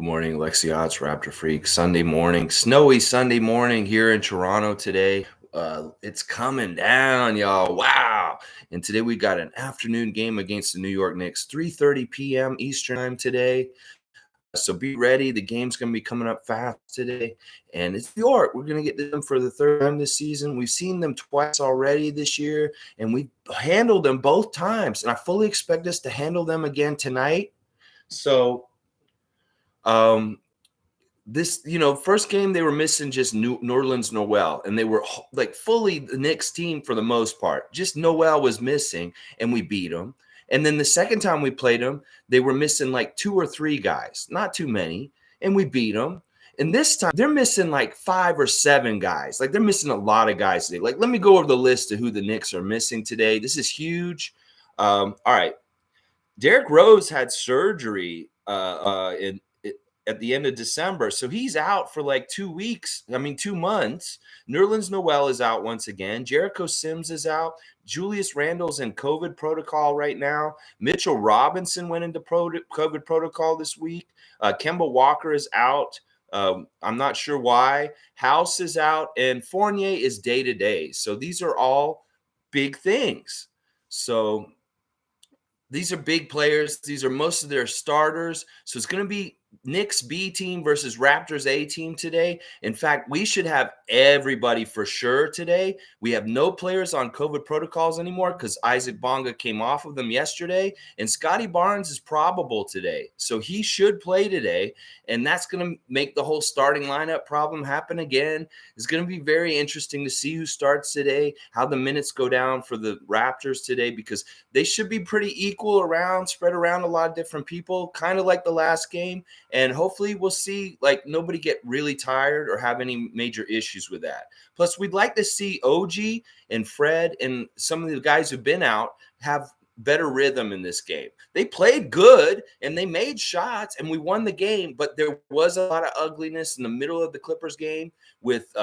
Good morning, Lexiats, Raptor Freak. Sunday morning, snowy Sunday morning here in Toronto today. It's coming down, y'all. Wow. And today we got an afternoon game against the New York Knicks, 3:30 p.m. Eastern time today. So be ready. The game's going to be coming up fast today. And it's New York. We're going to get them for the third time this season. We've seen them twice already this year, and we've handled them both times. And I fully expect us to handle them again tonight. So this, first game they were missing just Nerlens Noel, and they were like fully the Knicks team for the most part. Just Noel was missing, and we beat them. And then the second time we played them, they were missing like 2 or 3 guys, not too many, and we beat them. And this time they're missing like 5 or 7 guys. Like they're missing a lot of guys today. Like let me go over the list of who the Knicks are missing today. This is huge. All right, Derrick Rose had surgery at the end of December. So he's out for like 2 months. Nerlens Noel is out once again. Jericho Sims is out. Julius Randle's in COVID protocol right now. Mitchell Robinson went into COVID protocol this week. Kemba Walker is out. I'm not sure why. House is out. And Fournier is day-to-day. So these are all big things. So these are big players. These are most of their starters. So it's going to be Knicks B team versus Raptors A team today. In fact, we should have everybody for sure today. We have no players on COVID protocols anymore because Isaac Bonga came off of them yesterday, and Scottie Barnes is probable today. So he should play today, and that's going to make the whole starting lineup problem happen again. It's going to be very interesting to see who starts today, how the minutes go down for the Raptors today, because they should be pretty equal around, spread around a lot of different people, kind of like the last game. And hopefully we'll see like nobody get really tired or have any major issues with that. Plus, we'd like to see OG and Fred and some of the guys who've been out have better rhythm in this game. They played good and they made shots and we won the game, but there was a lot of ugliness in the middle of the Clippers game with,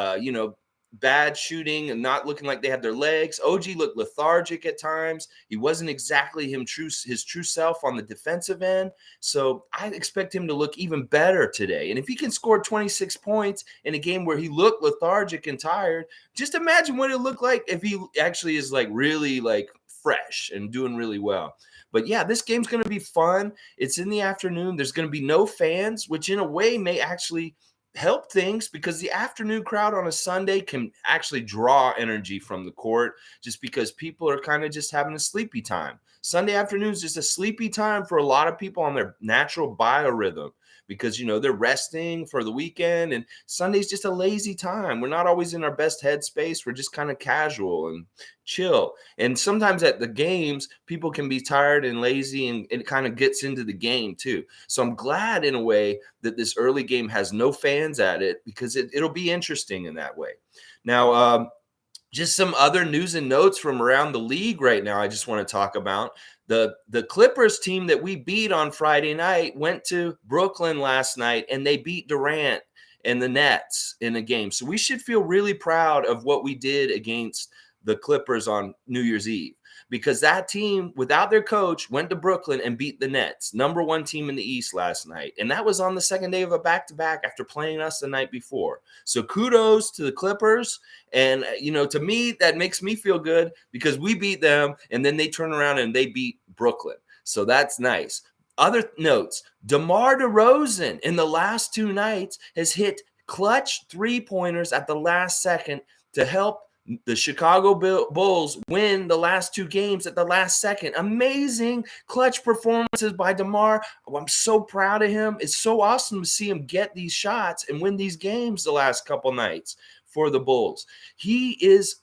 bad shooting and not looking like they had their legs. OG looked lethargic at times. He wasn't exactly his true self on the defensive end. So I expect him to look even better today. And if he can score 26 points in a game where he looked lethargic and tired, just imagine what it looked like if he actually is like really like fresh and doing really well. But yeah, this game's going to be fun. It's in the afternoon. There's going to be no fans, which in a way may actually help things because the afternoon crowd on a Sunday can actually draw energy from the court just because people are kind of just having a sleepy time. Sunday afternoon is just a sleepy time for a lot of people on their natural biorhythm because, they're resting for the weekend, and Sunday's just a lazy time. We're not always in our best headspace. We're just kind of casual and chill. And sometimes at the games, people can be tired and lazy, and it kind of gets into the game too. So I'm glad in a way that this early game has no fans at it because it'll be interesting in that way. Now, just some other news and notes from around the league right now I just want to talk about. The Clippers team that we beat on Friday night went to Brooklyn last night, and they beat Durant and the Nets in a game. So we should feel really proud of what we did against the Clippers on New Year's Eve, because that team, without their coach, went to Brooklyn and beat the Nets, number 1 team in the East last night. And that was on the second day of a back-to-back after playing us the night before. So kudos to the Clippers. And, to me, that makes me feel good because we beat them, and then they turn around and they beat Brooklyn. So that's nice. Other notes, DeMar DeRozan in the last 2 nights has hit clutch 3-pointers at the last second to help the Chicago Bulls win the last 2 games at the last second. Amazing clutch performances by DeMar. I'm so proud of him. It's so awesome to see him get these shots and win these games the last couple nights for the Bulls. He is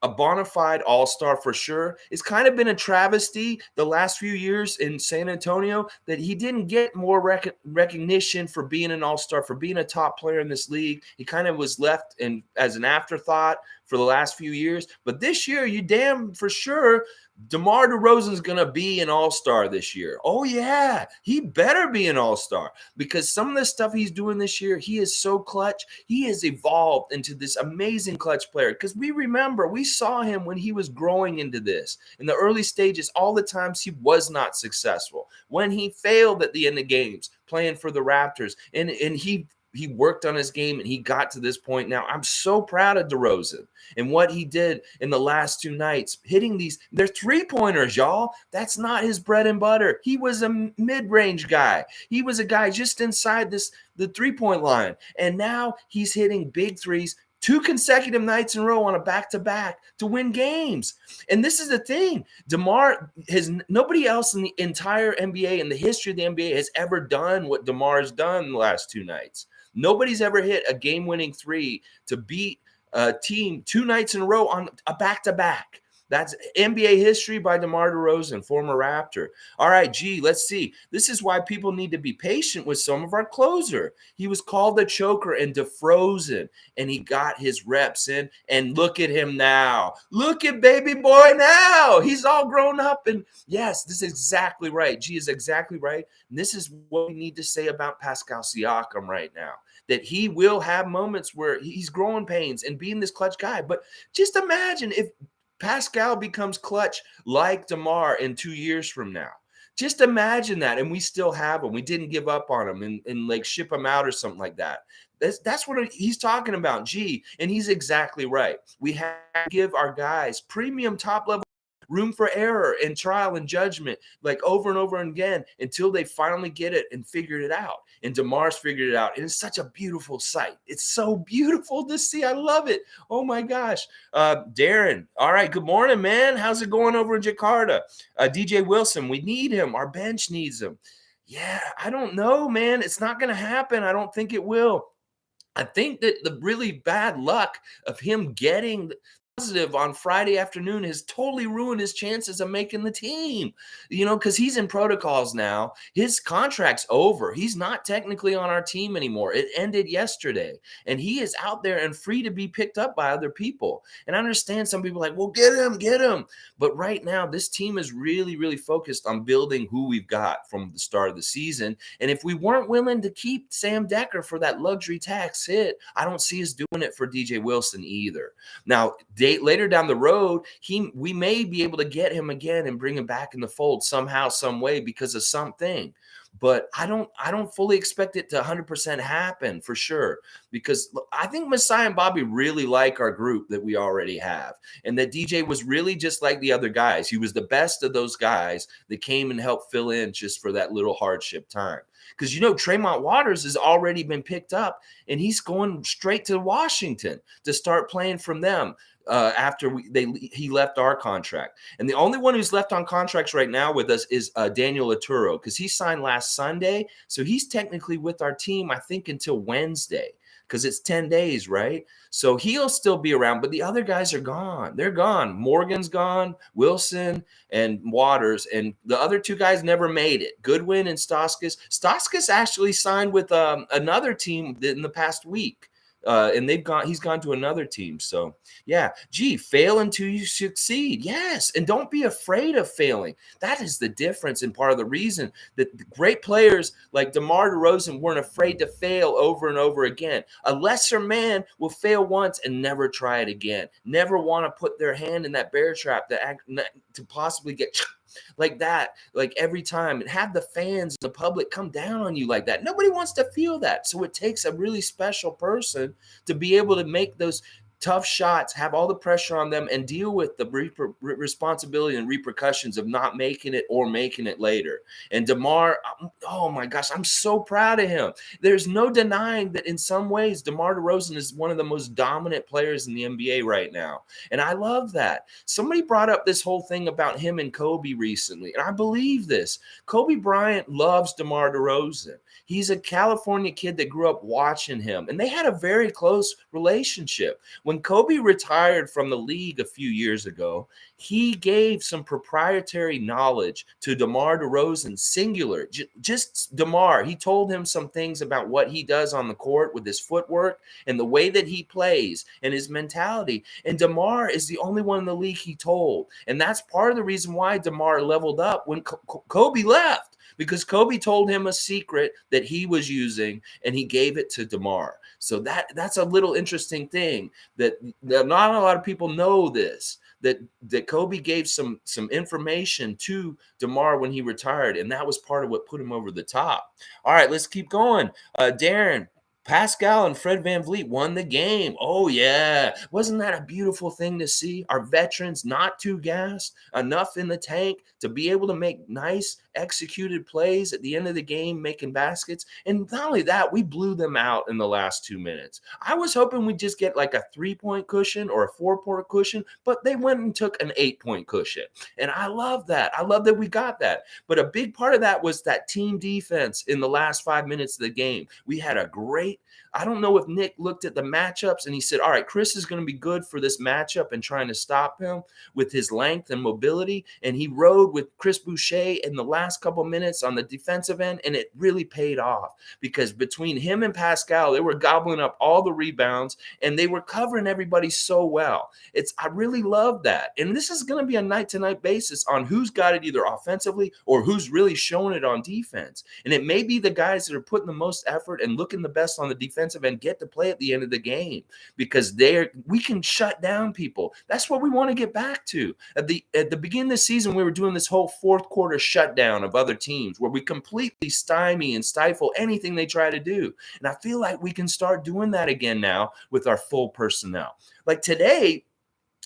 a bona fide all-star for sure. It's kind of been a travesty the last few years in San Antonio that he didn't get more recognition for being an all-star, for being a top player in this league. He kind of was left as an afterthought for the last few years. But this year, you damn for sure DeMar DeRozan's going to be an all-star this year. Oh, yeah. He better be an all-star because some of the stuff he's doing this year, he is so clutch. He has evolved into this amazing clutch player because we saw him when he was growing into this. In the early stages, all the times he was not successful. When he failed at the end of games, playing for the Raptors, and he worked on his game and he got to this point now. I'm so proud of DeRozan and what he did in the last 2 nights, hitting they're 3-pointers, y'all. That's not his bread and butter. He was a mid-range guy. He was a guy just inside the 3-point line. And now he's hitting big threes 2 consecutive nights in a row on a back-to-back to win games. And this is the thing. DeMar nobody else in the entire NBA, in the history of the NBA, has ever done what DeMar has done in the last 2 nights. Nobody's ever hit a game-winning 3 to beat a team 2 nights in a row on a back-to-back. That's NBA history by DeMar DeRozan, former Raptor. All right, let's see. This is why people need to be patient with some of our closer. He was called a choker and defrozen, and he got his reps in. And look at him now. Look at baby boy now. He's all grown up. And yes, this is exactly right. G is exactly right. And this is what we need to say about Pascal Siakam right now, that he will have moments where he's growing pains and being this clutch guy. But just imagine if Pascal becomes clutch like DeMar in 2 years from now. Just imagine that. And we still have him. We didn't give up on him and like ship him out or something like that. That's what he's talking about, G. And he's exactly right. We have to give our guys premium top level room for error and trial and judgment, like over and over again until they finally get it and figured it out. And DeMar's figured it out. And it's such a beautiful sight. It's so beautiful to see. I love it. Oh my gosh. Darren. All right. Good morning, man. How's it going over in Jakarta? DJ Wilson, we need him. Our bench needs him. Yeah, I don't know, man. It's not going to happen. I don't think it will. I think that the really bad luck of him getting positive on Friday afternoon has totally ruined his chances of making the team, because he's in protocols now. His contract's over. He's not technically on our team anymore. It ended yesterday, and he is out there and free to be picked up by other people. And I understand some people are like, well, get him. But right now, this team is really, really focused on building who we've got from the start of the season. And if we weren't willing to keep Sam Decker for that luxury tax hit, I don't see us doing it for DJ Wilson either. Now, later down the road, we may be able to get him again and bring him back in the fold somehow, some way, because of something. But I don't fully expect it to 100% happen for sure, because I think Masai and Bobby really like our group that we already have, and that DJ was really just like the other guys. He was the best of those guys that came and helped fill in just for that little hardship time. Because, Tremont Waters has already been picked up, and he's going straight to Washington to start playing from them. After he left our contract. And the only one who's left on contracts right now with us is Daniel Aturo, because he signed last Sunday. So he's technically with our team, I think, until Wednesday, because it's 10 days, right? So he'll still be around, but the other guys are gone. They're gone. Morgan's gone, Wilson and Waters, and the other 2 guys never made it. Goodwin and Stauskas. Stauskas actually signed with another team in the past week. And he's gone to another team. So yeah, fail until you succeed. Yes. And don't be afraid of failing. That is the difference and part of the reason that the great players like DeMar DeRozan weren't afraid to fail over and over again. A lesser man will fail once and never try it again. Never want to put their hand in that bear trap to possibly get like that, like every time, and have the fans, the public come down on you like that. Nobody wants to feel that. So it takes a really special person to be able to make those tough shots, have all the pressure on them, and deal with the responsibility and repercussions of not making it or making it later. And DeMar, oh my gosh, I'm so proud of him. There's no denying that in some ways, DeMar DeRozan is one of the most dominant players in the NBA right now. And I love that. Somebody brought up this whole thing about him and Kobe recently, and I believe this. Kobe Bryant loves DeMar DeRozan. He's a California kid that grew up watching him, and they had a very close relationship. When Kobe retired from the league a few years ago, he gave some proprietary knowledge to DeMar DeRozan, singular, just DeMar. He told him some things about what he does on the court with his footwork and the way that he plays and his mentality. And DeMar is the only one in the league he told. And that's part of the reason why DeMar leveled up when Kobe left, because Kobe told him a secret that he was using, and he gave it to DeMar. So that's a little interesting thing that not a lot of people know this, that Kobe gave some information to DeMar when he retired, and that was part of what put him over the top. All right, let's keep going. Darren, Pascal and Fred VanVleet won the game. Oh, yeah. Wasn't that a beautiful thing to see? Our veterans not too gassed, enough in the tank to be able to make nice executed plays at the end of the game, making baskets. And not only that, we blew them out in the last 2 minutes. I was hoping we'd just get like a 3-point cushion or a 4-point cushion, but they went and took an 8-point cushion. And I love that. I love that we got that. But a big part of that was that team defense in the last 5 minutes of the game. We had a great, I don't know if Nick looked at the matchups and he said, all right, Chris is going to be good for this matchup and trying to stop him with his length and mobility. And he rode with Chris Boucher in the last couple minutes on the defensive end, and it really paid off because between him and Pascal, they were gobbling up all the rebounds and they were covering everybody so well. I really love that. And this is going to be a night-to-night basis on who's got it either offensively or who's really showing it on defense. And it may be the guys that are putting the most effort and looking the best on the defensive end get to play at the end of the game because we can shut down people. That's what we want to get back to. At the beginning of the season, we were doing this whole fourth quarter shutdown of other teams where we completely stymie and stifle anything they try to do. And I feel like we can start doing that again now with our full personnel. Like today,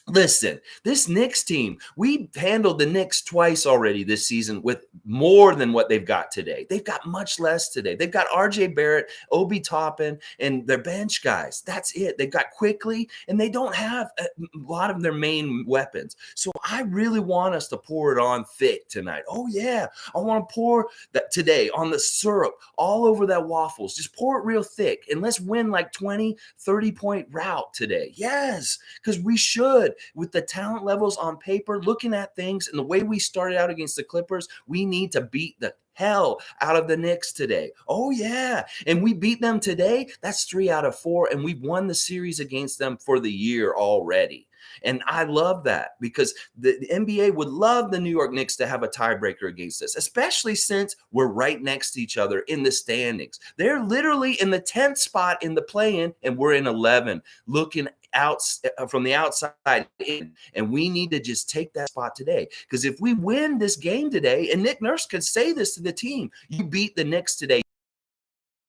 listen, this Knicks team, we handled the Knicks twice already this season with more than what they've got today. They've got much less today. They've got RJ Barrett, Obi Toppin, and their bench guys. That's it. They've got Quickly, and they don't have a lot of their main weapons. So I really want us to pour it on thick tonight. Oh, yeah. I want to pour that today on the syrup all over that waffles. Just pour it real thick, and let's win like 20, 30-point route today. Yes, because we should. With the talent levels on paper, looking at things and the way we started out against the Clippers, we need to beat the hell out of the Knicks today. Oh, yeah. And we beat them today. That's 3 out of 4. And we've won the series against them for the year already. And I love that because the NBA would love the New York Knicks to have a tiebreaker against us, especially since we're right next to each other in the standings. They're literally in the 10th spot in the play-in, and we're in 11, looking out from the outside in, and we need to just take that spot today. Because if we win this game today, and Nick Nurse could say this to the team, you beat the Knicks today,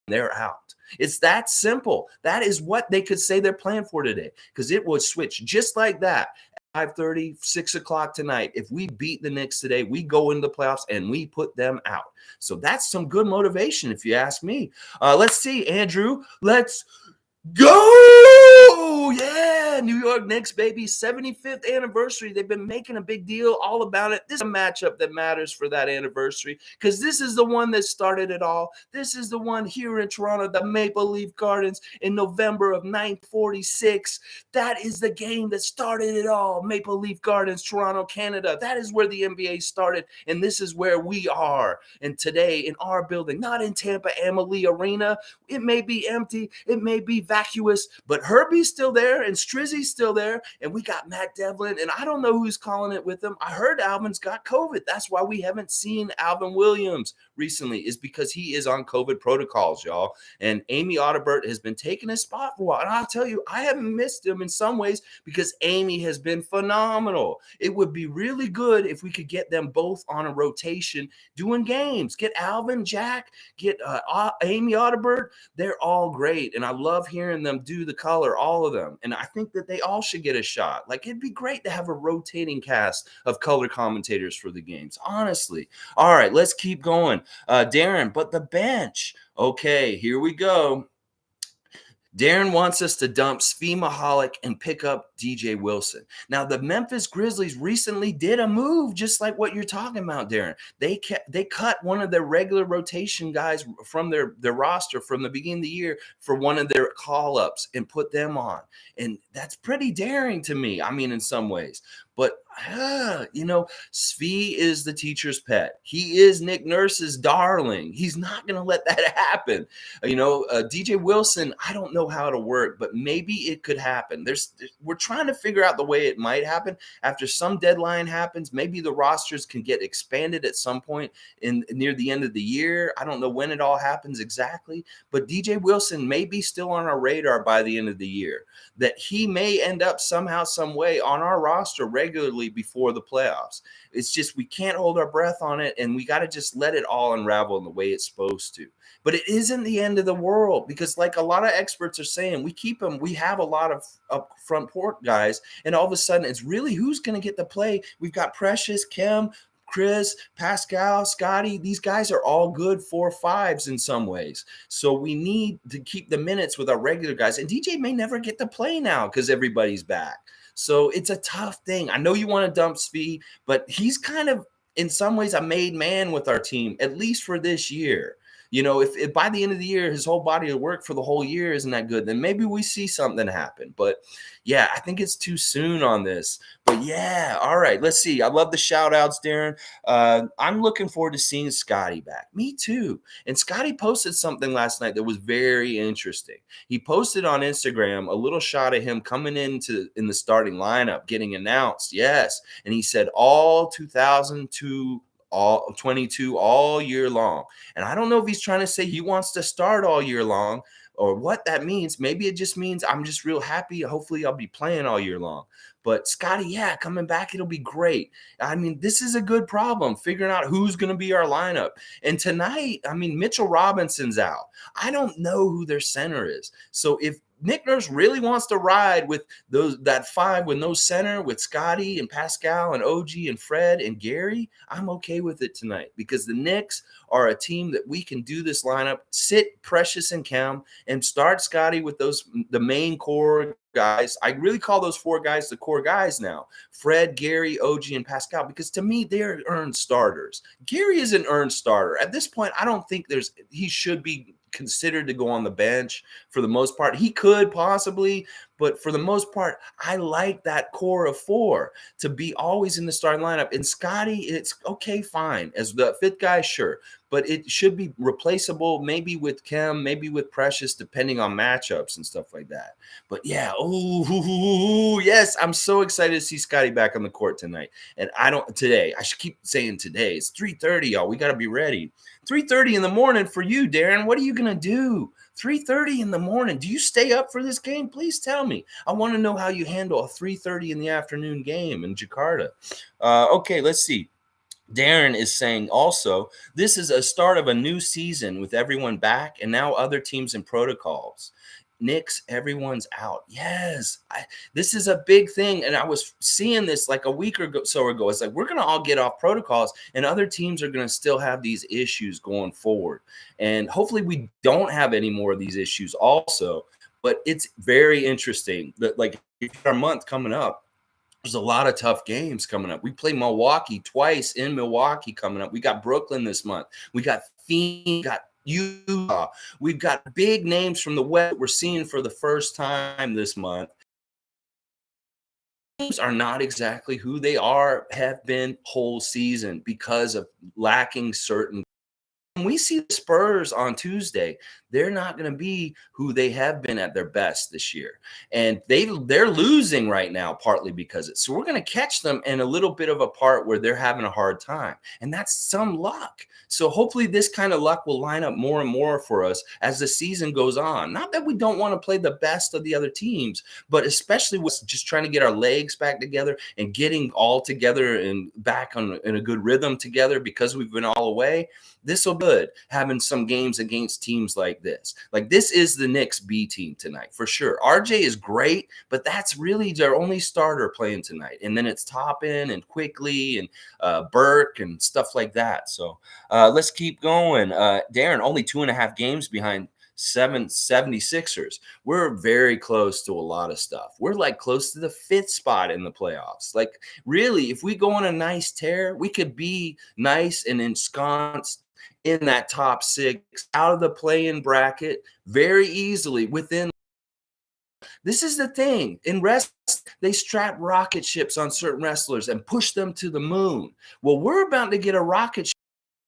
they're out. It's that simple. That is what they could say they're playing for today, because it would switch just like that. 5:30, 6 o'clock tonight. If we beat the Knicks today, we go into the playoffs and we put them out. So that's some good motivation, if you ask me. Let's see, Andrew. Let's go! Yeah, New York Knicks, baby. 75th anniversary. They've been making a big deal all about it. This is a matchup that matters for that anniversary because this is the one that started it all. This is the one here in Toronto, the Maple Leaf Gardens in November of 1946. That is the game that started it all. Maple Leaf Gardens, Toronto, Canada. That is where the NBA started, and this is where we are. And today in our building, not in Tampa Amalie Arena, it may be empty, it may be vacuous, but Herbie's still there and Strizzy's still there, and we got Matt Devlin, and I don't know who's calling it with him. I heard Alvin's got COVID. That's why we haven't seen Alvin Williams recently, is because he is on COVID protocols, y'all. And Amy Audibert has been taking his spot for a while. And I'll tell you, I haven't missed him in some ways because Amy has been phenomenal. It would be really good if we could get them both on a rotation doing games. Get Alvin, Jack, get Amy Audibert. They're all great, and I love hearing them do the color, all of them. And I think that they all should get a shot. Like, it'd be great to have a rotating cast of color commentators for the games, honestly. All right, let's keep going. Darren, but the bench. Okay, here we go. Darren wants us to dump Svi Mihalik and pick up DJ Wilson. Now, the Memphis Grizzlies recently did a move just like what you're talking about, Darren. They cut one of their regular rotation guys from their roster from the beginning of the year for one of their call-ups and put them on. And that's pretty daring to me, I mean, in some ways. But, Svi is the teacher's pet. He is Nick Nurse's darling. He's not going to let that happen. DJ Wilson, I don't know how it'll work, but maybe it could happen. We're trying to figure out the way it might happen. After some deadline happens, maybe the rosters can get expanded at some point near the end of the year. I don't know when it all happens exactly, but DJ Wilson may be still on our radar by the end of the year, that he may end up somehow, some way on our roster regularly regularly before the playoffs. It's just we can't hold our breath on it, and we got to just let it all unravel in the way it's supposed to. But it isn't the end of the world because, like a lot of experts are saying, we keep them. We have a lot of up front court guys, and all of a sudden, it's really who's going to get the play. We've got Precious, Kim, Chris, Pascal, Scottie, these guys are all good 4-5s in some ways. So we need to keep the minutes with our regular guys. And DJ may never get to play now because everybody's back. So it's a tough thing. I know you want to dump Svi, but he's kind of, in some ways, a made man with our team, at least for this year. If by the end of the year, his whole body of work for the whole year isn't that good, then maybe we see something happen. But yeah, I think it's too soon on this. But yeah, all right, let's see. I love the shout outs, Darren. I'm looking forward to seeing Scottie back. Me too. And Scottie posted something last night that was very interesting. He posted on Instagram a little shot of him coming in the starting lineup, getting announced. Yes. And he said all 2002 all 22 all year long. And I don't know if he's trying to say he wants to start all year long or what that means. Maybe it just means I'm just real happy. Hopefully I'll be playing all year long. But Scottie, yeah, coming back, it'll be great. I mean, this is a good problem, figuring out who's going to be our lineup. And tonight, I mean, Mitchell Robinson's out. I don't know who their center is. So if Nick Nurse really wants to ride with that five with no center with Scottie and Pascal and OG and Fred and Gary, I'm okay with it tonight because the Knicks are a team that we can do this lineup, sit Precious and Cam, and start Scottie with the main core guys. I really call those four guys the core guys now. Fred, Gary, OG, and Pascal, because to me, they're earned starters. Gary is an earned starter. At this point, I don't think he should be considered to go on the bench for the most part. He could possibly, but for the most part, I like that core of four to be always in the starting lineup. And Scottie, it's okay, fine. As the fifth guy, sure. But it should be replaceable, maybe with Kim, maybe with Precious, depending on matchups and stuff like that. But yeah, yes, I'm so excited to see Scottie back on the court tonight. And I should keep saying today. It's 3:30, y'all. We got to be ready. 3:30 in the morning for you, Darren. What are you going to do? 3:30 in the morning. Do you stay up for this game? Please tell me. I want to know how you handle a 3:30 in the afternoon game in Jakarta. Okay, let's see. Darren is saying also, this is a start of a new season with everyone back and now other teams and protocols. Knicks, everyone's out. Yes, this is a big thing. And I was seeing this like a week or so ago. It's like we're going to all get off protocols and other teams are going to still have these issues going forward. And hopefully we don't have any more of these issues also. But it's very interesting that like our month coming up, there's a lot of tough games coming up. We play Milwaukee twice in Milwaukee coming up. We got Brooklyn this month. We got Phoenix, got Utah. We've got big names from the West we're seeing for the first time this month. Teams are not exactly who they have been whole season because of lacking certain. When we see the Spurs on Tuesday, they're not going to be who they have been at their best this year. And they're losing right now, partly because so we're going to catch them in a little bit of a part where they're having a hard time. And that's some luck. So hopefully this kind of luck will line up more and more for us as the season goes on. Not that we don't want to play the best of the other teams, but especially with just trying to get our legs back together and getting all together and back in a good rhythm together because we've been all away. This will be good having some games against teams like this. Like this is the Knicks B team tonight for sure. RJ is great, but that's really their only starter playing tonight. And then it's Toppin and Quickly and Burke and stuff like that. So let's keep going. Darren, only 2.5 games behind 76ers. We're very close to a lot of stuff. We're like close to the 5th spot in the playoffs. Like really, if we go on a nice tear, we could be nice and ensconced in that top 6 out of the play-in bracket very easily within. This is the thing. In wrestling, they strap rocket ships on certain wrestlers and push them to the moon. Well, we're about to get a rocket ship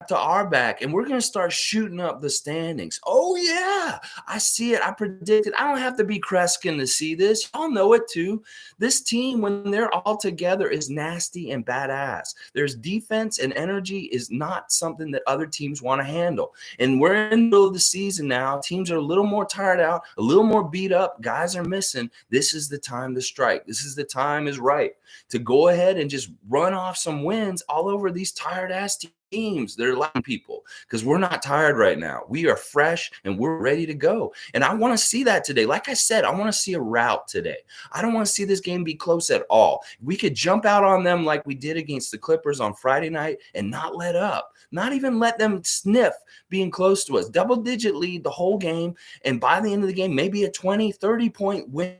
to our back, and we're going to start shooting up the standings. Oh, yeah, I see it. I predict it. I don't have to be Kreskin to see this. Y'all know it too. This team, when they're all together, is nasty and badass. There's defense and energy is not something that other teams want to handle. And we're in the middle of the season now. Teams are a little more tired out, a little more beat up. Guys are missing. This is the time to strike. This is the time is right to go ahead and just run off some wins all over these tired-ass teams. They're lying people because we're not tired right now. We are fresh and we're ready to go. And I want to see that today. Like I said, I want to see a rout today. I don't want to see this game be close at all. We could jump out on them like we did against the Clippers on Friday night and not let up, not even let them sniff being close to us. Double-digit lead the whole game, and by the end of the game, maybe a 20, 30-point win.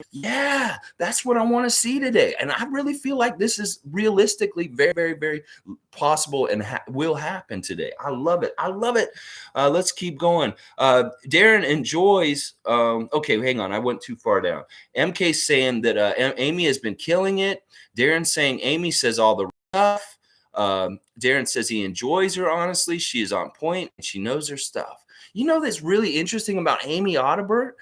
Yeah, that's what I want to see today. And I really feel like this is realistically very, very, very possible and will happen today. I love it. I love it. Let's keep going. Darren enjoys. Okay, hang on. I went too far down. MK saying that Amy has been killing it. Darren saying Amy says all the stuff. Darren says he enjoys her. Honestly, she is on point and she knows her stuff. You know that's really interesting about Amy Audibert?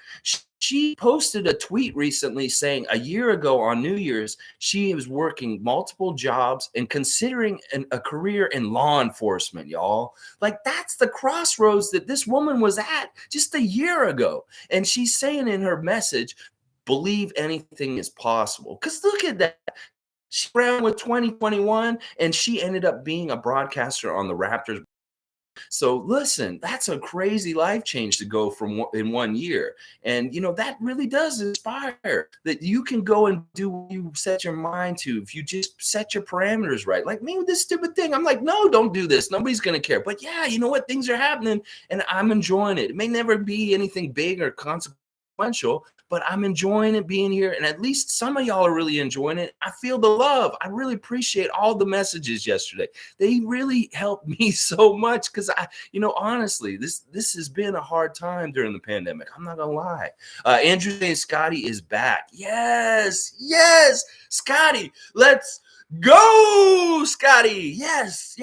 She posted a tweet recently saying a year ago on New Year's, she was working multiple jobs and considering a career in law enforcement, y'all. Like, that's the crossroads that this woman was at just a year ago. And she's saying in her message, believe anything is possible. Because look at that. She ran with 2021 and she ended up being a broadcaster on the Raptors. So listen, that's a crazy life change to go from in 1 year. And, you know, that really does inspire that you can go and do what you set your mind to if you just set your parameters right. Like me with this stupid thing. I'm like, no, don't do this. Nobody's going to care. But yeah, you know what? Things are happening and I'm enjoying it. It may never be anything big or consequential, but I'm enjoying it being here. And at least some of y'all are really enjoying it. I feel the love. I really appreciate all the messages yesterday. They really helped me so much because honestly, this has been a hard time during the pandemic. I'm not going to lie. Andrew saying Scottie is back. Yes, Scottie, let's go, Scottie. Yes.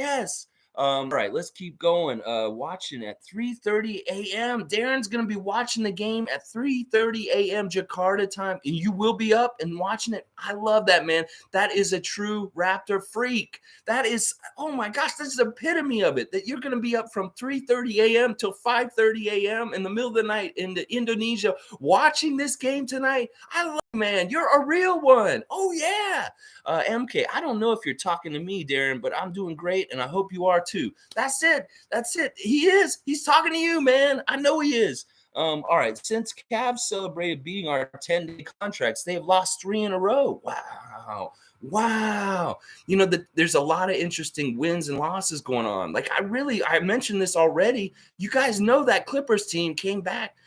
All right, let's keep going. Watching at 3:30 a.m. Darren's going to be watching the game at 3:30 a.m. Jakarta time, and you will be up and watching it. I love that, man. That is a true Raptor freak. That is, oh my gosh, this is the epitome of it, that you're going to be up from 3:30 a.m. till 5:30 a.m. in the middle of the night in Indonesia watching this game tonight. I love it, man. You're a real one. Oh, yeah. MK, I don't know if you're talking to me, Darren, but I'm doing great, and I hope you are too. That's it. He is. He's talking to you, man. I know he is. All right. Since Cavs celebrated beating our 10-day contracts, they have lost 3 in a row. Wow. You know, there's a lot of interesting wins and losses going on. Like, I mentioned this already. You guys know that Clippers team came back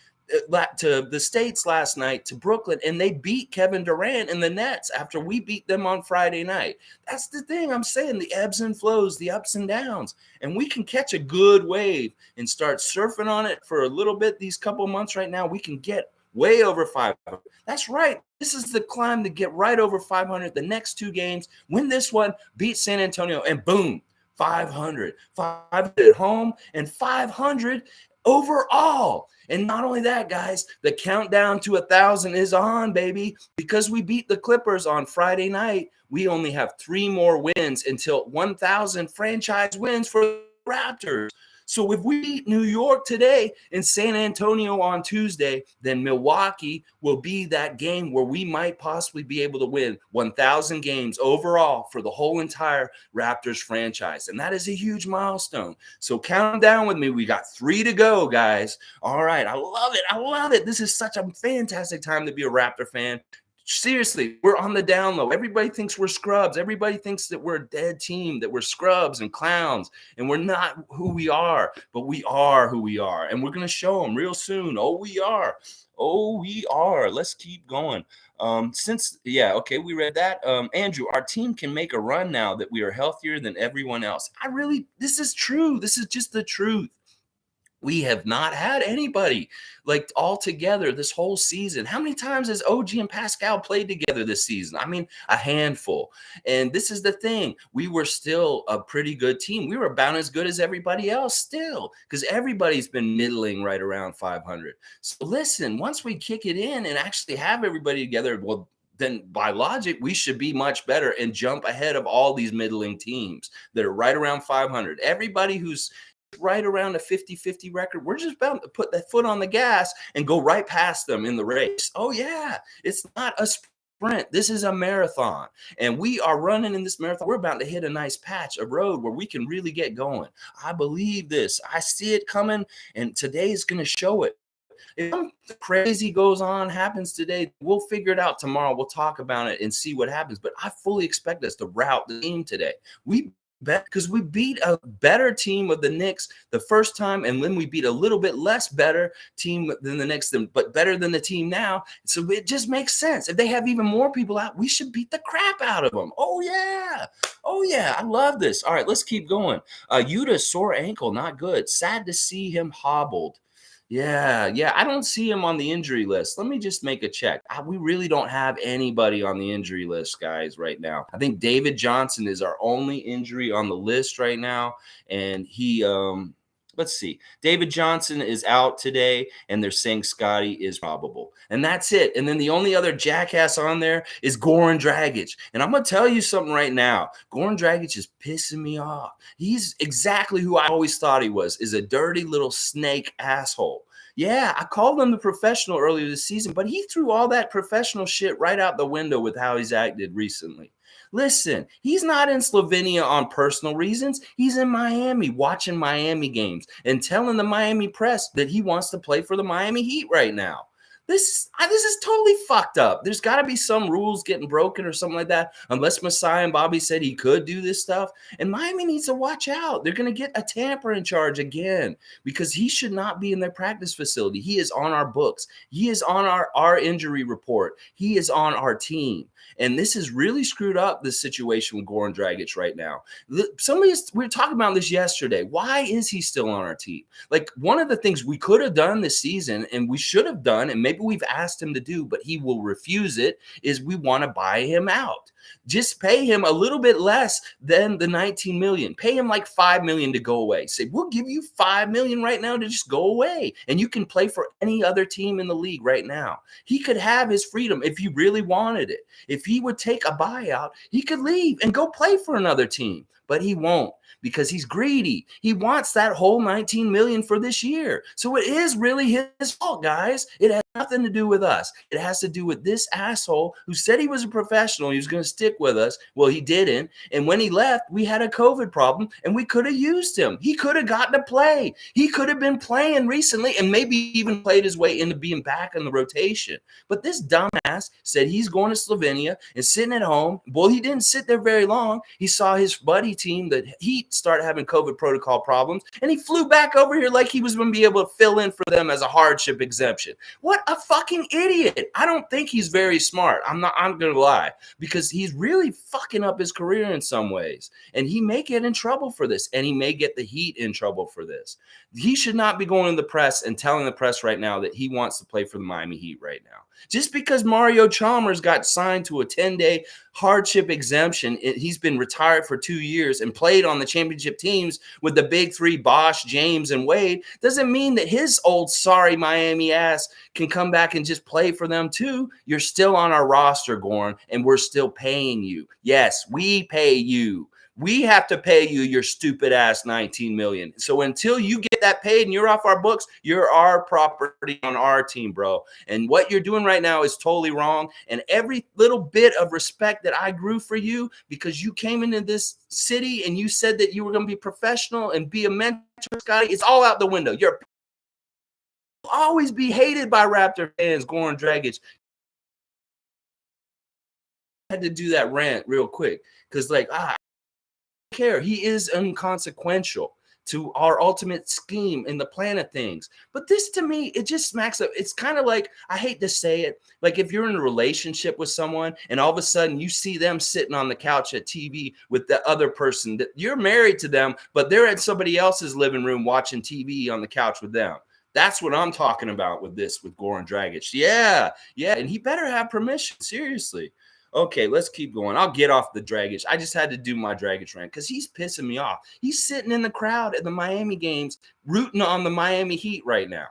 to the States last night, to Brooklyn, and they beat Kevin Durant and the Nets after we beat them on Friday night. That's the thing I'm saying, the ebbs and flows, the ups and downs. And we can catch a good wave and start surfing on it for a little bit these couple months right now. We can get way over 500. That's right. This is the climb to get right over 500. The next 2 games, win this one, beat San Antonio, and boom, 500. 500 at home and 500 overall. And not only that, guys, the countdown to 1,000 is on, baby. Because we beat the Clippers on Friday night, we only have 3 more wins until 1,000 franchise wins for the Raptors. So if we beat New York today and San Antonio on Tuesday, then Milwaukee will be that game where we might possibly be able to win 1,000 games overall for the whole entire Raptors franchise. And that is a huge milestone. So count down with me. We got 3 to go, guys. All right. I love it. This is such a fantastic time to be a Raptor fan. Seriously, we're on the down low. Everybody thinks we're scrubs. Everybody thinks that we're a dead team, that we're scrubs and clowns, and we're not who we are, but we are who we are, and we're going to show them real soon. Oh, we are. Let's keep going. We read that. Andrew, our team can make a run now that we are healthier than everyone else. This is true. This is just the truth. We have not had anybody like all together this whole season. How many times has OG and Pascal played together this season? I mean, a handful. And this is the thing. We were still a pretty good team. We were about as good as everybody else still, because everybody's been middling right around 500. So listen, once we kick it in and actually have everybody together, well, then by logic, we should be much better and jump ahead of all these middling teams that are right around 500. Everybody who's right around a 50-50 record, we're just about to put that foot on the gas and go right past them in the race. Oh yeah, it's not a sprint. This is a marathon, and we are running in this marathon. We're about to hit a nice patch of road where we can really get going. I believe this. I see it coming, and today is going to show it. If something crazy goes on, happens today, we'll figure it out tomorrow. We'll talk about it and see what happens. But I fully expect us to rout the team today. We bet because we beat a better team of the Knicks the first time, and then we beat a little bit less better team than the Knicks, but better than the team now. So it just makes sense. If they have even more people out, we should beat the crap out of them. Oh yeah. Oh yeah. I love this. All right, let's keep going. Yuta, sore ankle, not good. Sad to see him hobbled. Yeah. I don't see him on the injury list. Let me just make a check. We really don't have anybody on the injury list, guys, right now. I think David Johnson is our only injury on the list right now. And let's see. David Johnson is out today, and they're saying Scottie is probable. And that's it. And then the only other jackass on there is Goran Dragic. And I'm going to tell you something right now. Goran Dragic is pissing me off. He's exactly who I always thought he was, is a dirty little snake asshole. Yeah, I called him the professional earlier this season, but he threw all that professional shit right out the window with how he's acted recently. Listen, he's not in Slovenia on personal reasons. He's in Miami watching Miami games and telling the Miami press that he wants to play for the Miami Heat right now. This is totally fucked up. There's got to be some rules getting broken or something like that, unless Masai and Bobby said he could do this stuff. And Miami needs to watch out. They're going to get a tampering charge again because he should not be in their practice facility. He is on our books. He is on our injury report. He is on our team. And this has really screwed up the situation with Goran Dragic right now. We were talking about this yesterday. Why is he still on our team? Like, one of the things we could have done this season, and we should have done, and maybe we've asked him to do, but he will refuse it, is we want to buy him out. Just pay him a little bit less than the $19 million. Pay him like $5 million to go away. Say, we'll give you $5 million right now to just go away, and you can play for any other team in the league right now. He could have his freedom if he really wanted it. If he would take a buyout, he could leave and go play for another team, but he won't because he's greedy. He wants that whole $19 million for this year. So it is really his fault, guys. It has nothing to do with us. It has to do with this asshole who said he was a professional. He was going to stick with us. Well, he didn't. And when he left, we had a COVID problem, and we could have used him. He could have gotten to play. He could have been playing recently and maybe even played his way into being back in the rotation. But this dumbass said he's going to Slovenia and sitting at home. Well, he didn't sit there very long. He saw his buddy team, the Heat, start having COVID protocol problems, and he flew back over here like he was going to be able to fill in for them as a hardship exemption. What a fucking idiot. I don't think he's very smart. I'm going to lie, because he's really fucking up his career in some ways, and he may get in trouble for this, and he may get the Heat in trouble for this. He should not be going to the press and telling the press right now that he wants to play for the Miami Heat right now. Just because Mario Chalmers got signed to a 10-day hardship exemption, he's been retired for 2 years and played on the championship teams with the big three, Bosh, James, and Wade, doesn't mean that his old sorry Miami ass can come back and just play for them too. You're still on our roster, Goran, and we're still paying you. Yes, we pay you. We have to pay you your stupid ass $19 million. So until you get that paid and you're off our books, you're our property on our team, bro. And what you're doing right now is totally wrong. And every little bit of respect that I grew for you because you came into this city and you said that you were going to be professional and be a mentor, Scottie, it's all out the window. You'll always be hated by Raptor fans, Goran Dragic. I had to do that rant real quick because, like, care. He is inconsequential. to our ultimate scheme in the plan of things. But this to me, it just smacks up. It's kind of like, I hate to say it, like if you're in a relationship with someone and all of a sudden you see them sitting on the couch at TV with the other person that you're married to them, but they're at somebody else's living room watching TV on the couch with them. That's what I'm talking about with this, with Goran Dragic. Yeah. And he better have permission. Seriously. Okay, let's keep going. I'll get off the Dragic. I just had to do my Dragic rant because he's pissing me off. He's sitting in the crowd at the Miami games rooting on the Miami Heat right now.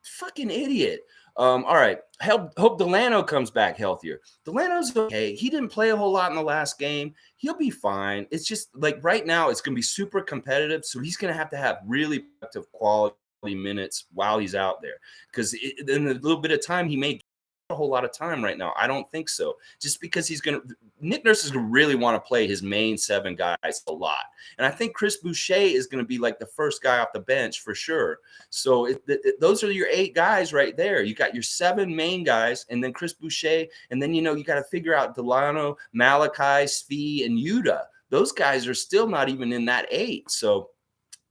Fucking idiot. All right. Hope Delano comes back healthier. Delano's okay. He didn't play a whole lot in the last game. He'll be fine. It's just like right now it's going to be super competitive. So he's going to have really productive quality minutes while he's out there. Because in the little bit of time he may get a whole lot of time right now. I don't think so. Just because Nick Nurse is going to really want to play his main 7 guys a lot. And I think Chris Boucher is going to be like the first guy off the bench for sure. So those are your 8 guys right there. You got your 7 main guys and then Chris Boucher. And then, you got to figure out Delano, Malachi, Svi, and Yuta. Those guys are still not even in that 8. So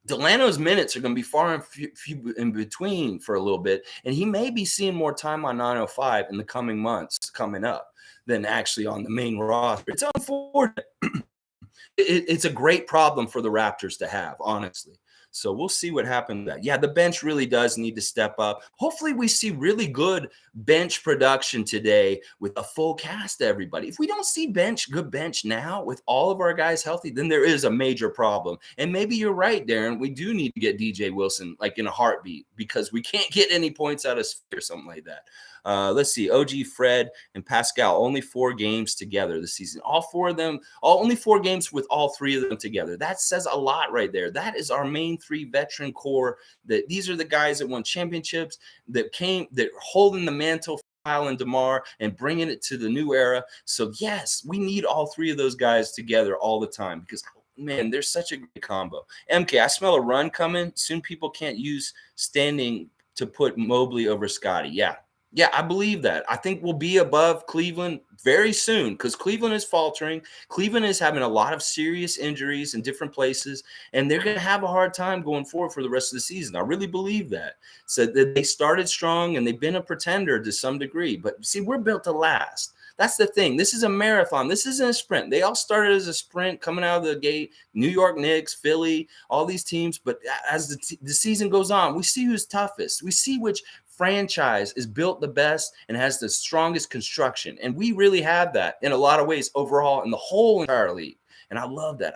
Delano's minutes are going to be far and few in between for a little bit, and he may be seeing more time on 905 in the coming months coming up than actually on the main roster. It's unfortunate. It's a great problem for the Raptors to have, honestly. So we'll see what happens. Yeah, the bench really does need to step up. Hopefully we see really good bench production today with a full cast, everybody. If we don't see good bench now with all of our guys healthy, then there is a major problem. And maybe you're right, Darren. We do need to get DJ Wilson like in a heartbeat because we can't get any points out of or something like that. Let's see. OG, Fred, and Pascal, only 4 games together this season. All 4 of them, only 4 games with all 3 of them together. That says a lot right there. That is our main 3 veteran core. That these are the guys that won championships, that are holding the mantle for Kyle and DeMar and bringing it to the new era. So, yes, we need all 3 of those guys together all the time because, man, there's such a great combo. MK, I smell a run coming. Soon people can't use standing to put Mobley over Scottie. Yeah, I believe that. I think we'll be above Cleveland very soon because Cleveland is faltering. Cleveland is having a lot of serious injuries in different places, and they're going to have a hard time going forward for the rest of the season. I really believe that. So that they started strong, and they've been a pretender to some degree. But, see, we're built to last. That's the thing. This is a marathon. This isn't a sprint. They all started as a sprint coming out of the gate. New York Knicks, Philly, all these teams. But as the season goes on, we see who's toughest. We see which franchise is built the best and has the strongest construction. And we really have that in a lot of ways overall in the whole entire league. And I love that.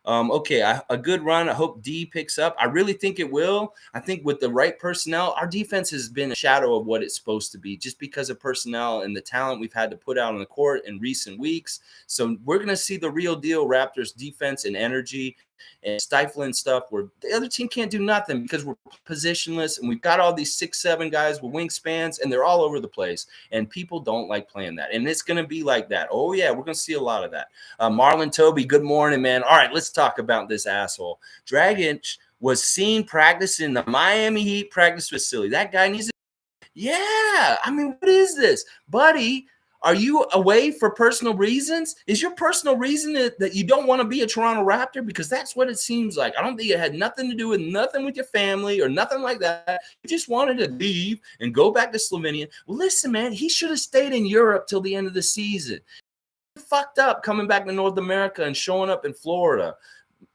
Okay, a good run. I hope D picks up. I really think it will. I think with the right personnel, our defense has been a shadow of what it's supposed to be just because of personnel and the talent we've had to put out on the court in recent weeks. So we're going to see the real deal Raptors defense and energy and stifling stuff where the other team can't do nothing because we're positionless and we've got all these 6'7" guys with wingspans and they're all over the place and people don't like playing that. And it's going to be like that. Oh, yeah, we're going to see a lot of that. Marlon Toby, good morning, man. All right, let's talk about this asshole. Dragic was seen practicing the Miami Heat practice facility. That guy needs to. Yeah, I mean, what is this? Buddy, are you away for personal reasons? Is your personal reason that you don't want to be a Toronto Raptor? Because that's what it seems like. I don't think it had nothing to do with nothing with your family or nothing like that. You just wanted to leave and go back to Slovenia. Well, listen, man, he should have stayed in Europe till the end of the season. He fucked up coming back to North America and showing up in Florida.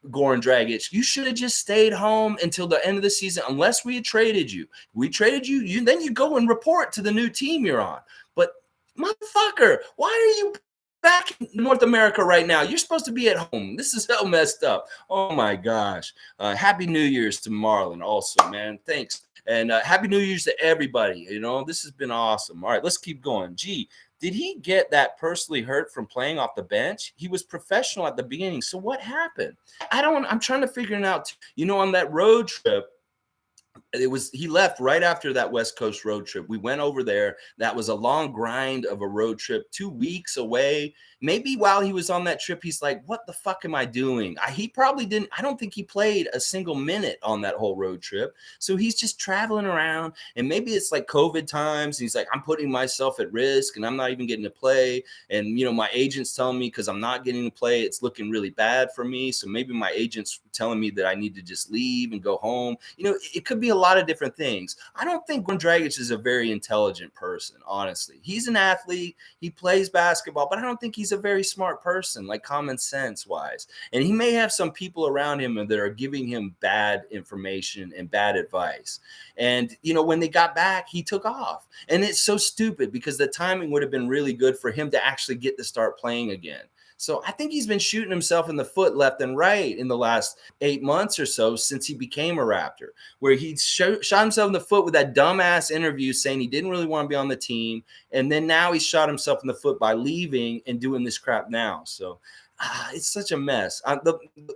Goran Dragic, you should have just stayed home until the end of the season unless we had traded you. We traded you, then you go and report to the new team you're on. But motherfucker, why are you back in North America right now? You're supposed to be at home. This is so messed up. Oh, my gosh. Happy New Year's to Marlon also, man. Thanks. And Happy New Year's to everybody. This has been awesome. All right, let's keep going. Gee, did he get that personally hurt from playing off the bench? He was professional at the beginning. So what happened? I'm trying to figure it out. On that road trip, he left right after that West Coast road trip. We went over there. That was a long grind of a road trip, 2 weeks away. Maybe while he was on that trip, he's like, what the fuck am I doing? He probably didn't. I don't think he played a single minute on that whole road trip. So he's just traveling around, and maybe it's like COVID times. He's like, I'm putting myself at risk and I'm not even getting to play. And, my agent's telling me because I'm not getting to play, it's looking really bad for me. So maybe my agent's telling me that I need to just leave and go home. It could be a lot of different things. I don't think Goran Dragic is a very intelligent person, honestly. He's an athlete. He plays basketball, but I don't think he's a very smart person, like common sense wise. And he may have some people around him that are giving him bad information and bad advice. And, when they got back, he took off. And it's so stupid because the timing would have been really good for him to actually get to start playing again. So I think he's been shooting himself in the foot left and right in the last 8 months or so since he became a Raptor, where he shot himself in the foot with that dumbass interview saying he didn't really want to be on the team. And then now he shot himself in the foot by leaving and doing this crap now. So it's such a mess.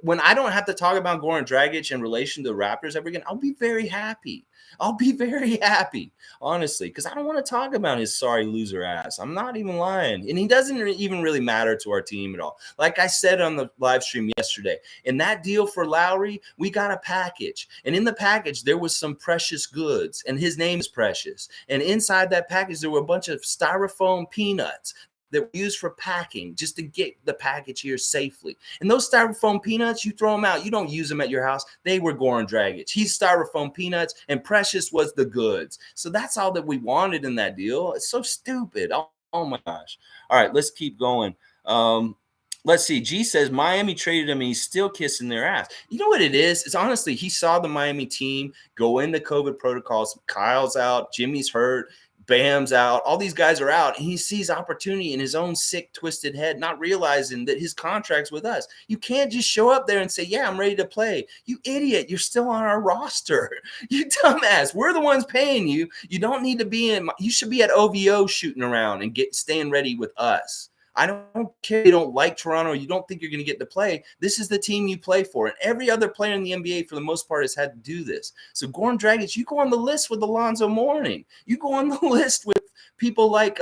When I don't have to talk about Goran Dragic in relation to the Raptors ever again, I'll be very happy. I'll be very happy, honestly, because I don't want to talk about his sorry loser ass. I'm not even lying. And he doesn't even really matter to our team at all. Like I said on the live stream yesterday, in that deal for Lowry, we got a package. And in the package, there was some precious goods, and his name is Precious. And inside that package, there were a bunch of styrofoam peanuts that were used for packing just to get the package here safely. And those styrofoam peanuts, you throw them out. You don't use them at your house. They were Goran Dragic. He's styrofoam peanuts, and Precious was the goods. So that's all that we wanted in that deal. It's so stupid. Oh my gosh. All right, let's keep going. Let's see. G says Miami traded him and he's still kissing their ass. You know what it is? It's honestly, he saw the Miami team go into COVID protocols. Kyle's out. Jimmy's hurt. Bam's out. All these guys are out. And he sees opportunity in his own sick, twisted head, not realizing that his contract's with us. You can't just show up there and say, yeah, I'm ready to play. You idiot. You're still on our roster. You dumbass. We're the ones paying you. You don't need to be in. You should be at OVO shooting around and staying ready with us. I don't care if you don't like Toronto or you don't think you're going to get to play. This is the team you play for. And every other player in the NBA, for the most part, has had to do this. So Goran Dragic, you go on the list with Alonzo Mourning. You go on the list with people like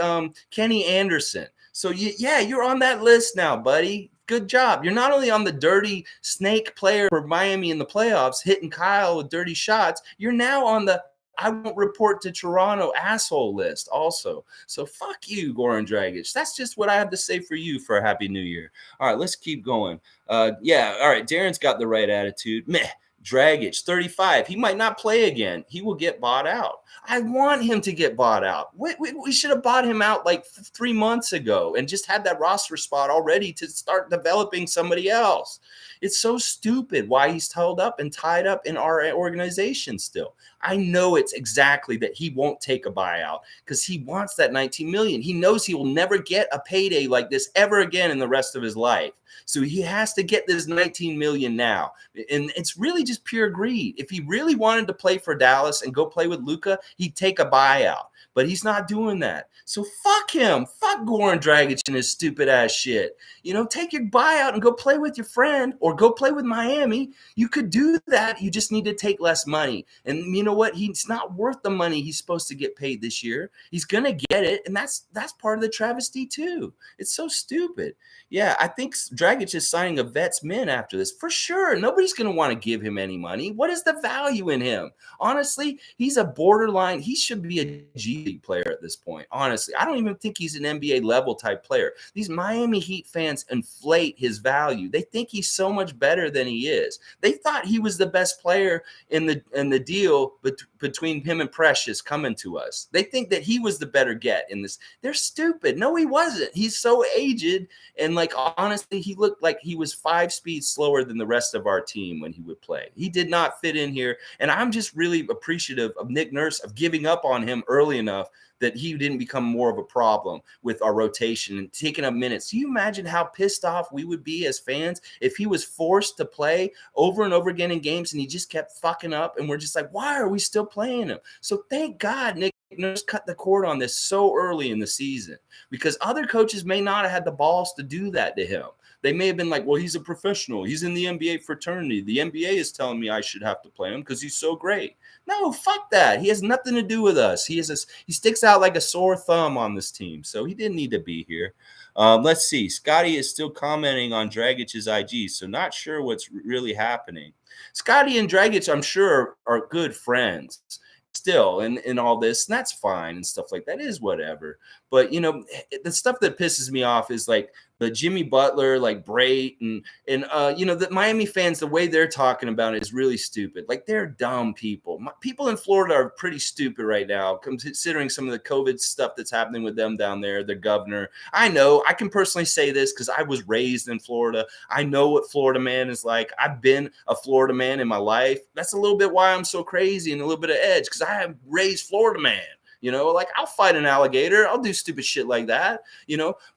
Kenny Anderson. So, you're on that list now, buddy. Good job. You're not only on the dirty snake player for Miami in the playoffs, hitting Kyle with dirty shots, you're now on the I won't report to Toronto asshole list also. So fuck you, Goran Dragic. That's just what I have to say for you for a Happy New Year. All right, let's keep going. All right, Darren's got the right attitude. Meh. Dragic, 35. He might not play again. He will get bought out. I want him to get bought out. We should have bought him out like 3 months ago and just had that roster spot already to start developing somebody else. It's so stupid why he's held up and tied up in our organization still. I know it's exactly that he won't take a buyout because he wants that $19 million. He knows he will never get a payday like this ever again in the rest of his life. So he has to get this $19 million now. And it's really just pure greed. If he really wanted to play for Dallas and go play with Luka, he'd take a buyout. But he's not doing that. So fuck him. Fuck Goran Dragic and his stupid ass shit. Take your buyout and go play with your friend or go play with Miami. You could do that. You just need to take less money. And you know what? He's not worth the money he's supposed to get paid this year. He's going to get it. And that's part of the travesty too. It's so stupid. Yeah, I think Dragic is signing a vet's min after this. For sure. Nobody's going to want to give him any money. What is the value in him? Honestly, he's a borderline. He should be a G League player at this point. Honestly, I don't even think he's an NBA level type player. These Miami Heat fans inflate his value. They think he's so much better than he is. They thought he was the best player in the deal between him and Precious coming to us. They think that he was the better get in this. They're stupid. No, he wasn't. He's so aged. And honestly, he looked like he was 5 speeds slower than the rest of our team when he would play. He did not fit in here. And I'm just really appreciative of Nick Nurse of giving up on him early enough that he didn't become more of a problem with our rotation and taking up minutes. Do you imagine how pissed off we would be as fans if he was forced to play over and over again in games and he just kept fucking up and we're just like, why are we still playing him? So thank God Nick Nurse cut the cord on this so early in the season because other coaches may not have had the balls to do that to him. They may have been like, well, he's a professional. He's in the NBA fraternity. The NBA is telling me I should have to play him because he's so great. No, fuck that. He has nothing to do with us. He sticks out like a sore thumb on this team. So he didn't need to be here. Let's see. Scottie is still commenting on Dragic's IG, so not sure what's really happening. Scottie and Dragic, I'm sure, are good friends still in all this, and that's fine and stuff like that is whatever. But the stuff that pisses me off is like the Jimmy Butler, like Barrett, and the Miami fans, the way they're talking about it is really stupid. Like, they're dumb people. People in Florida are pretty stupid right now, considering some of the COVID stuff that's happening with them down there, the governor. I know I can personally say this because I was raised in Florida. I know what Florida man is like. I've been a Florida man in my life. That's a little bit why I'm so crazy and a little bit of edge, because I have raised Florida man. Like, I'll fight an alligator. I'll do stupid shit like that,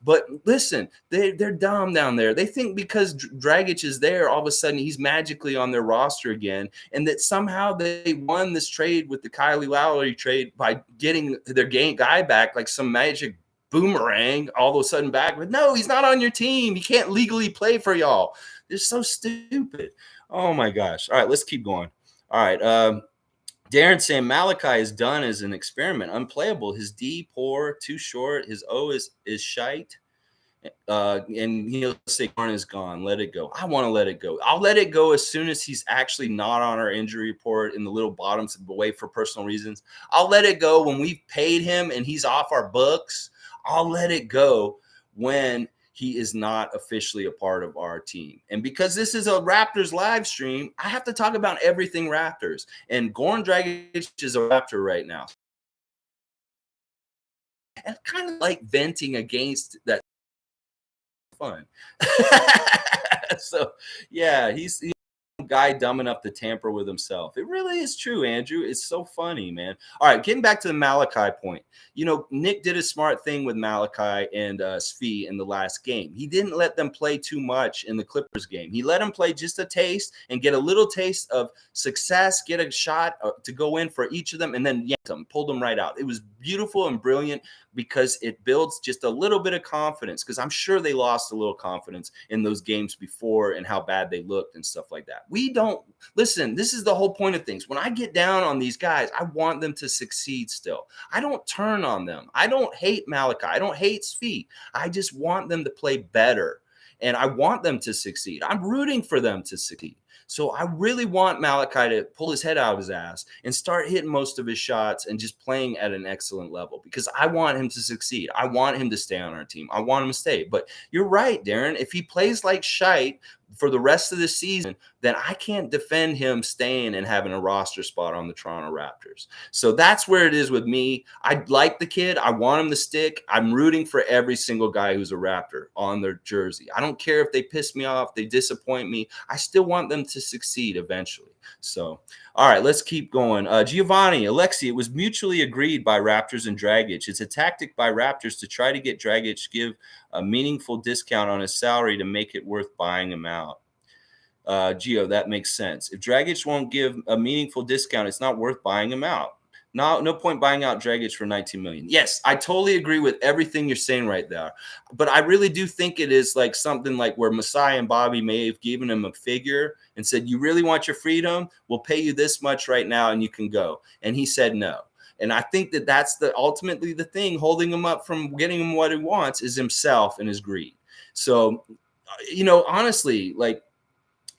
But listen, they're dumb down there. They think because Dragic is there, all of a sudden he's magically on their roster again, and that somehow they won this trade with the Kylie Lowry trade by getting their guy back like some magic boomerang all of a sudden back. But no, he's not on your team. He can't legally play for y'all. They're so stupid. Oh, my gosh. All right, let's keep going. All right. Darren saying Malachi is done as an experiment, unplayable. His D poor, too short. His O is shite. And he'll say Garn is gone. Let it go. I want to let it go. I'll let it go as soon as he's actually not on our injury report in the little bottoms away for personal reasons. I'll let it go when we've paid him and he's off our books. I'll let it go when he is not officially a part of our team. And because this is a Raptors live stream, I have to talk about everything Raptors. And Goran Dragic is a Raptor right now. And kind of like venting against that fun. So, yeah, he's guy dumb enough to tamper with himself. It really is true, Andrew. It's so funny, man. All right, getting back to the Malachi point. Nick did a smart thing with Malachi and Svi in the last game. He didn't let them play too much in the Clippers game. He let them play just a taste and get a little taste of success, get a shot to go in for each of them, and then yanked them, pulled them right out. It was beautiful and brilliant because it builds just a little bit of confidence, because I'm sure they lost a little confidence in those games before and how bad they looked and stuff like that. We don't listen. This is the whole point of things. When I get down on these guys, I want them to succeed still. I don't turn on them. I don't hate Malachi. I don't hate Svi. I just want them to play better, and I want them to succeed. I'm rooting for them to succeed. So I really want Malachi to pull his head out of his ass and start hitting most of his shots and just playing at an excellent level, because I want him to succeed. I want him to stay on our team. I want him to stay. But you're right, Darren. If he plays like shite for the rest of the season, then I can't defend him staying and having a roster spot on the Toronto Raptors. So that's where it is with me. I like the kid. I want him to stick. I'm rooting for every single guy who's a Raptor on their jersey. I don't care if they piss me off, they disappoint me. I still want them to succeed eventually. So, all right, let's keep going. Giovanni, Alexi, it was mutually agreed by Raptors and Dragic. It's a tactic by Raptors to try to get Dragic to give a meaningful discount on his salary to make it worth buying him out. Gio, that makes sense. If Dragic won't give a meaningful discount, it's not worth buying him out. No point buying out Dragic for $19 million. Yes, I totally agree with everything you're saying right there. But I really do think it is like something like where Masai and Bobby may have given him a figure and said, you really want your freedom? We'll pay you this much right now and you can go. And he said no. And I think that that's ultimately the thing holding him up from getting him what he wants is himself and his greed. So, honestly, like,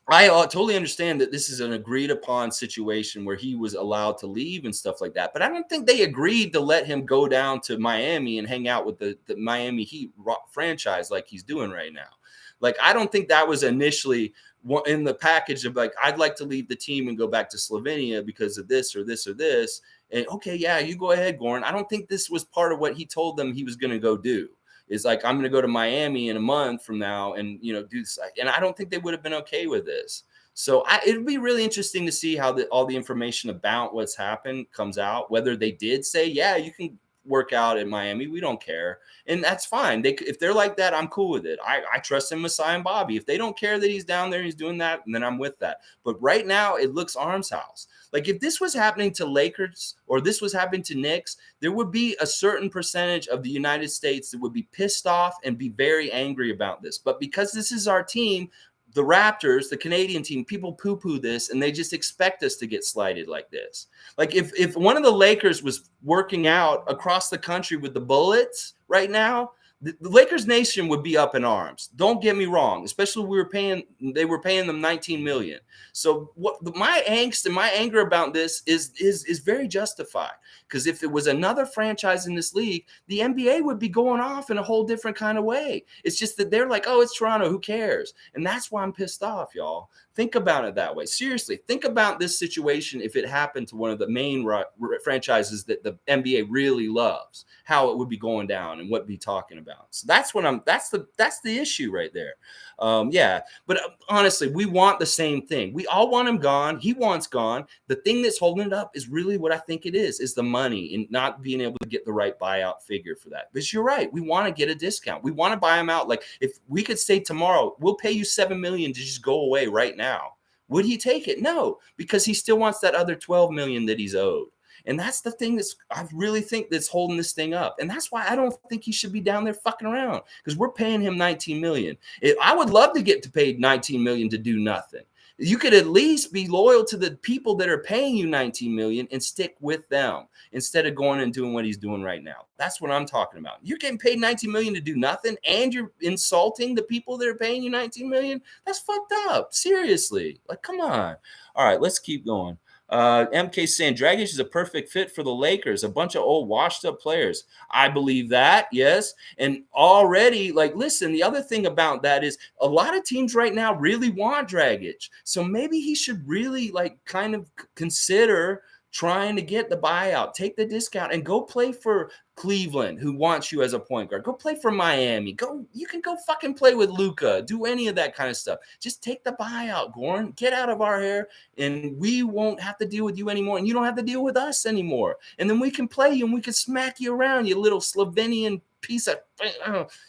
I totally understand that this is an agreed upon situation where he was allowed to leave and stuff like that. But I don't think they agreed to let him go down to Miami and hang out with the Miami Heat franchise like he's doing right now. Like, I don't think that was initially in the package of like, I'd like to leave the team and go back to Slovenia because of this or this or this. And okay, yeah, you go ahead, Goran. I don't think this was part of what he told them he was going to go do. Is like, I'm going to go to Miami in a month from now and, do this. And I don't think they would have been okay with this. So it'd be really interesting to see how all the information about what's happened comes out, whether they did say, yeah, you can work out in Miami. We don't care. And that's fine. If they're like that, I'm cool with it. I trust him with Cy and Bobby. If they don't care that he's down there and he's doing that, then I'm with that. But right now, it looks arms house. Like if this was happening to Lakers or this was happening to Knicks, there would be a certain percentage of the United States that would be pissed off and be very angry about this. But because this is our team, the Raptors, the Canadian team, people poo-poo this and they just expect us to get slighted like this. Like if one of the Lakers was working out across the country with the Bullets right now, the Lakers nation would be up in arms. Don't get me wrong, especially they were paying them $19 million. So my angst and my anger about this is very justified. Because if it was another franchise in this league, the NBA would be going off in a whole different kind of way. It's just that they're like, oh, it's Toronto, who cares? And that's why I'm pissed off, y'all. Think about it that way. Seriously, think about this situation if it happened to one of the main franchises that the NBA really loves, how it would be going down and what be talking about. So that's the issue right there. But honestly, we want the same thing. We all want him gone. He wants gone. The thing that's holding it up is really what I think it is the money and not being able to get the right buyout figure for that. But you're right. We want to get a discount. We want to buy him out. Like if we could say tomorrow, we'll pay you $7 million to just go away right now. Would he take it? No, because he still wants that other $12 million that he's owed. And that's the thing I really think that's holding this thing up. And that's why I don't think he should be down there fucking around, because we're paying him $19 million. I would love to get paid $19 million to do nothing. You could at least be loyal to the people that are paying you $19 million and stick with them instead of going and doing what he's doing right now. That's what I'm talking about. You're getting paid $19 million to do nothing and you're insulting the people that are paying you $19 million. That's fucked up. Seriously. Like, come on. All right, let's keep going. MK saying Dragic is a perfect fit for the Lakers, a bunch of old washed up players. I believe that, yes. And already, like, listen, the other thing about that is a lot of teams right now really want Dragic. So maybe he should really like kind of consider trying to get the buyout, take the discount, and go play for Cleveland, who wants you as a point guard. Go play for Miami. You can go fucking play with Luka. Do any of that kind of stuff. Just take the buyout, Goran. Get out of our hair, and we won't have to deal with you anymore, and you don't have to deal with us anymore. And then we can play you, and we can smack you around, you little Slovenian piece of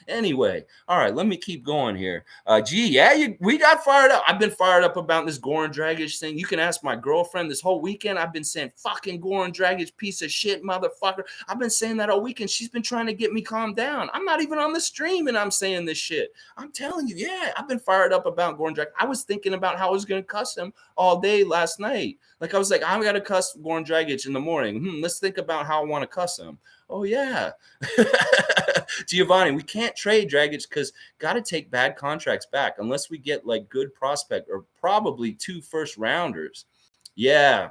anyway. All right, let me keep going here. We got fired up. I've been fired up about this Goran Dragic thing. You can ask my girlfriend. This whole weekend I've been saying fucking Goran Dragic, piece of shit motherfucker. I've been saying that all weekend. She's been trying to get me calmed down. I'm not even on the stream and I'm saying this shit. I'm telling you, I've been fired up about Goran Dragic. I was thinking about how I was going to cuss him all day last night. Like I was like, I got to cuss Goran Dragic in the morning. Let's think about how I want to cuss him. Oh, yeah. Giovanni, we can't trade Dragic because got to take bad contracts back unless we get like good prospect or probably 2 first rounders. Yeah.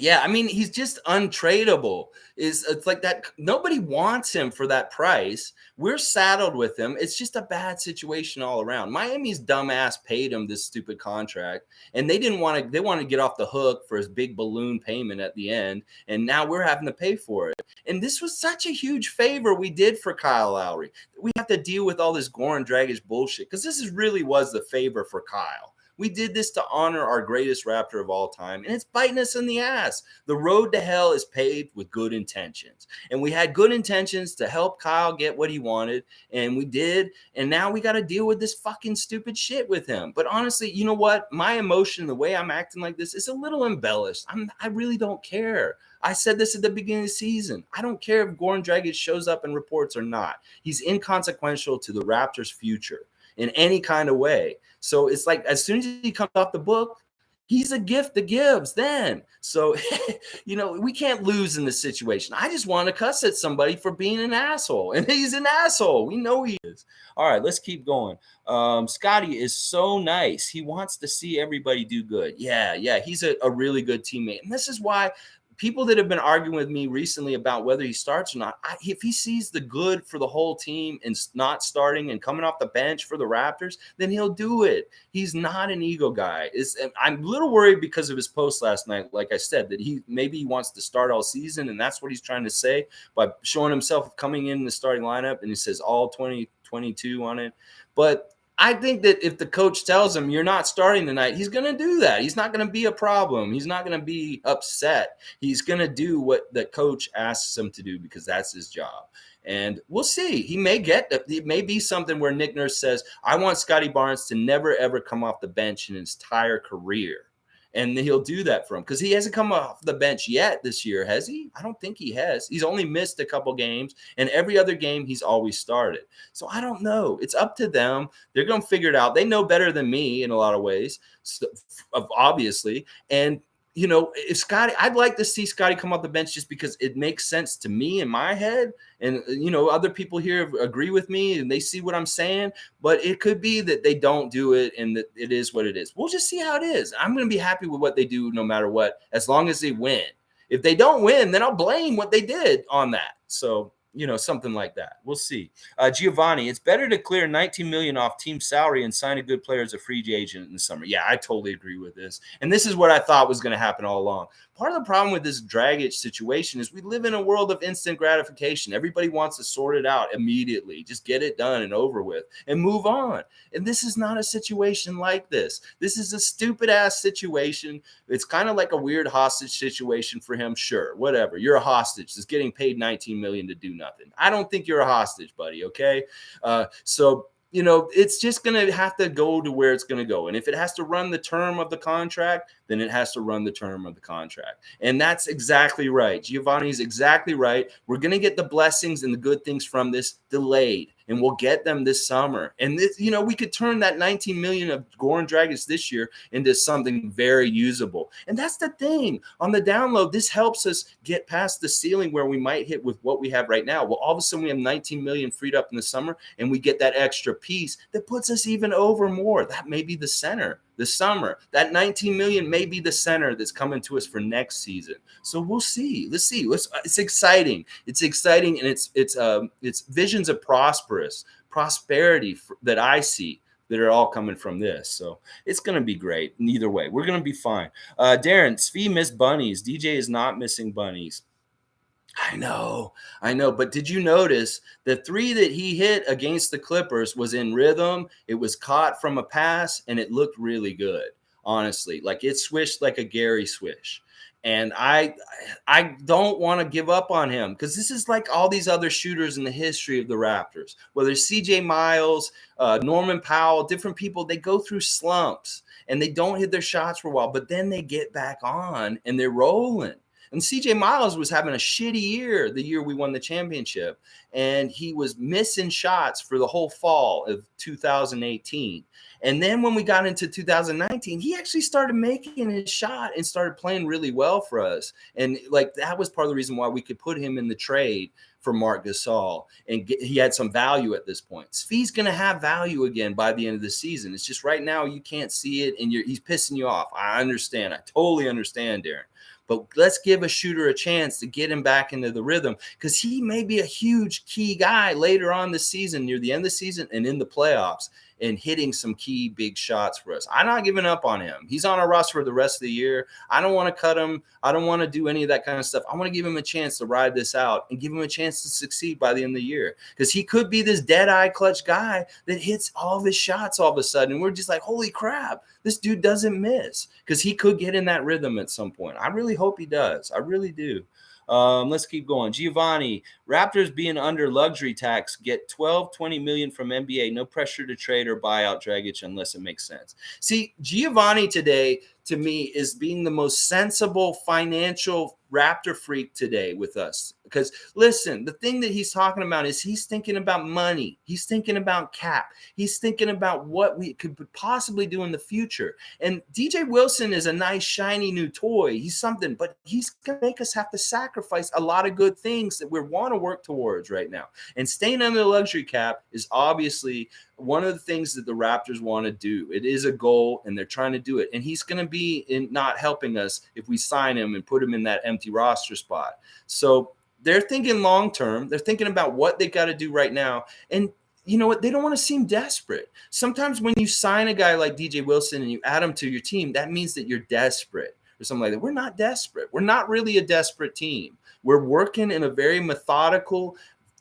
I mean, he's just untradeable. It's like that. Nobody wants him for that price. We're saddled with him. It's just a bad situation all around. Miami's dumbass paid him this stupid contract, and they wanted to get off the hook for his big balloon payment at the end, and now we're having to pay for it. And this was such a huge favor we did for Kyle Lowry. We have to deal with all this Goran Dragic bullshit because this really was the favor for Kyle. We did this to honor our greatest Raptor of all time, and it's biting us in the ass. The road to hell is paved with good intentions, and we had good intentions to help Kyle get what he wanted, and we did, and now we got to deal with this fucking stupid shit with him. But honestly, you know what? My emotion, the way I'm acting like this, is a little embellished. I really don't care. I said this at the beginning of the season. I don't care if Goran Dragic shows up and reports or not. He's inconsequential to the Raptors' future in any kind of way. So it's like as soon as he comes off the book, he's a gift that gives then. So, we can't lose in this situation. I just want to cuss at somebody for being an asshole. And he's an asshole. We know he is. All right, let's keep going. Scottie is so nice. He wants to see everybody do good. Yeah. He's a really good teammate. And this is why people that have been arguing with me recently about whether he starts or not, if he sees the good for the whole team and not starting and coming off the bench for the Raptors, then he'll do it. He's not an ego guy. I'm a little worried because of his post last night, like I said, that he wants to start all season, and that's what he's trying to say by showing himself coming in the starting lineup, and he says all 2022 on it. But I think that if the coach tells him you're not starting tonight, he's going to do that. He's not going to be a problem. He's not going to be upset. He's going to do what the coach asks him to do because that's his job. And we'll see. He may get it may be something where Nick Nurse says, I want Scottie Barnes to never, ever come off the bench in his entire career. And he'll do that for him because he hasn't come off the bench yet this year, has he? I don't think he has. He's only missed a couple games, and every other game he's always started. So I don't know. It's up to them. They're going to figure it out. They know better than me in a lot of ways, obviously. And if Scottie, I'd like to see Scottie come off the bench just because it makes sense to me in my head. And, other people here agree with me and they see what I'm saying, but it could be that they don't do it and that it is what it is. We'll just see how it is. I'm going to be happy with what they do no matter what, as long as they win. If they don't win, then I'll blame what they did on that. So, something like that. We'll see. Giovanni, it's better to clear $19 million off team salary and sign a good player as a free agent in the summer. Yeah, I totally agree with this. And this is what I thought was going to happen all along. Part of the problem with this Dragic situation is we live in a world of instant gratification. Everybody wants to sort it out immediately. Just get it done and over with and move on. And this is not a situation like this. This is a stupid-ass situation. It's kind of like a weird hostage situation for him. Sure, whatever. You're a hostage that's getting paid $19 million to do nothing. I don't think you're a hostage, buddy, okay? It's just going to have to go to where it's going to go. And if it has to run the term of the contract, then it has to run the term of the contract. And that's exactly right. Giovanni's exactly right. We're going to get the blessings and the good things from this delayed, and we'll get them this summer. And this, we could turn that $19 million of Goran Dragic this year into something very usable. And that's the thing. On the download, this helps us get past the ceiling where we might hit with what we have right now. Well, all of a sudden we have $19 million freed up in the summer, and we get that extra piece that puts us even over more. That may be the center this summer. That $19 million may be the center that's coming to us for next season. So we'll see. Let's see. It's exciting. It's exciting, and it's visions of prosperity that I see that are all coming from this. So it's going to be great. Either way, we're going to be fine. Darren, Svi missed bunnies. DJ is not missing bunnies. I know. But did you notice the three that he hit against the Clippers was in rhythm? It was caught from a pass, and it looked really good, honestly. Like it swished like a Gary swish. And I don't want to give up on him because this is like all these other shooters in the history of the Raptors. Whether it's CJ Miles, Norman Powell, different people, they go through slumps, and they don't hit their shots for a while, but then they get back on, and they're rolling. And CJ Miles was having a shitty year the year we won the championship, and he was missing shots for the whole fall of 2018. And then when we got into 2019, he actually started making his shot and started playing really well for us. And that was part of the reason why we could put him in the trade for Marc Gasol, and he had some value at this point. Svi's going to have value again by the end of the season. It's just right now you can't see it, and he's pissing you off. I understand. I totally understand, Darren. But let's give a shooter a chance to get him back into the rhythm because he may be a huge key guy later on this season, near the end of the season and in the playoffs, and hitting some key big shots for us. I'm not giving up on him. He's on our roster for the rest of the year. I don't want to cut him. I don't want to do any of that kind of stuff. I want to give him a chance to ride this out and give him a chance to succeed by the end of the year because he could be this dead-eye clutch guy that hits all of his shots all of a sudden. And we're just like, holy crap, this dude doesn't miss because he could get in that rhythm at some point. I really hope he does. I really do. Let's keep going. Giovanni, Raptors being under luxury tax, get 20 million from NBA. No pressure to trade or buy out Dragic unless it makes sense. See, Giovanni today, to me, is being the most sensible financial Raptor freak today with us. Because listen, the thing that he's talking about is he's thinking about money. He's thinking about cap. He's thinking about what we could possibly do in the future. And DJ Wilson is a nice, shiny new toy. He's something, but he's going to make us have to sacrifice a lot of good things that we want to work towards right now. And staying under the luxury cap is obviously one of the things that the Raptors want to do. It is a goal, and they're trying to do it. And he's going to be not helping us if we sign him and put him in that empty roster spot. So they're thinking long-term. They're thinking about what they got to do right now. And you know what? They don't want to seem desperate. Sometimes when you sign a guy like DJ Wilson and you add him to your team, that means that you're desperate or something like that. We're not desperate. We're not really a desperate team. We're working in a very methodical,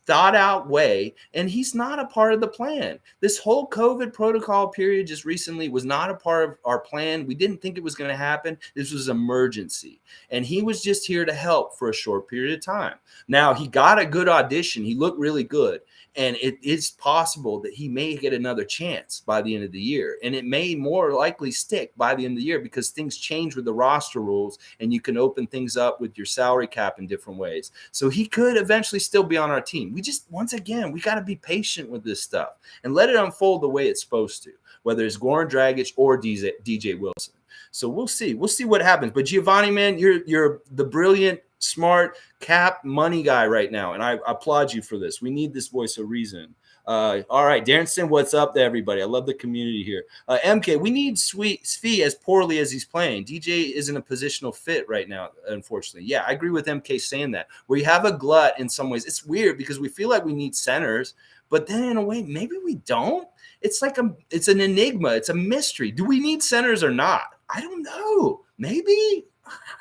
thought out way, and he's not a part of the plan. This whole COVID protocol period just recently was not a part of our plan. We didn't think it was going to happen. This was emergency, and he was just here to help for a short period of time. Now, he got a good audition. He looked really good, and it is possible that he may get another chance by the end of the year, and it may more likely stick by the end of the year because things change with the roster rules, and you can open things up with your salary cap in different ways. So he could eventually still be on our team. We just, once again, we got to be patient with this stuff and let it unfold the way it's supposed to, whether it's Goran Dragic or DJ Wilson. So we'll see. We'll see what happens. But Giovanni, man, you're the brilliant, smart cap money guy right now, and I applaud you for this. We need this voice of reason. All right, Darrenson, what's up to everybody? I love the community here. MK, we need Svi as poorly as he's playing. DJ isn't a positional fit right now, unfortunately. Yeah, I agree with MK saying that. We have a glut in some ways. It's weird because we feel like we need centers, but then in a way, maybe we don't. It's like it's an enigma. It's a mystery. Do we need centers or not? I don't know. Maybe.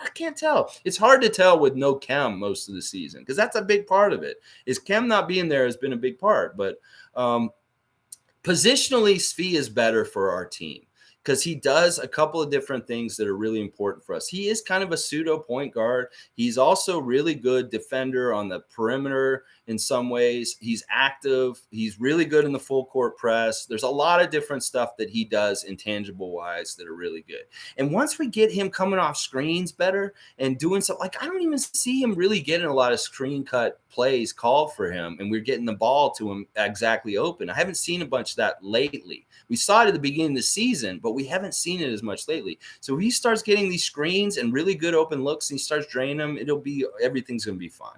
I can't tell. It's hard to tell with no Kem most of the season because that's a big part of it. Is Kem not being there has been a big part. But positionally, Svi is better for our team because he does a couple of different things that are really important for us. He is kind of a pseudo point guard. He's also really good defender on the perimeter in some ways. He's active. He's really good in the full court press. There's a lot of different stuff that he does intangible wise that are really good. And once we get him coming off screens better and doing something, like I don't even see him really getting a lot of screen cut plays called for him, and we're getting the ball to him exactly open. I haven't seen a bunch of that lately. We saw it at the beginning of the season, but we haven't seen it as much lately. So he starts getting these screens and really good open looks, and he starts draining them. Everything's going to be fine.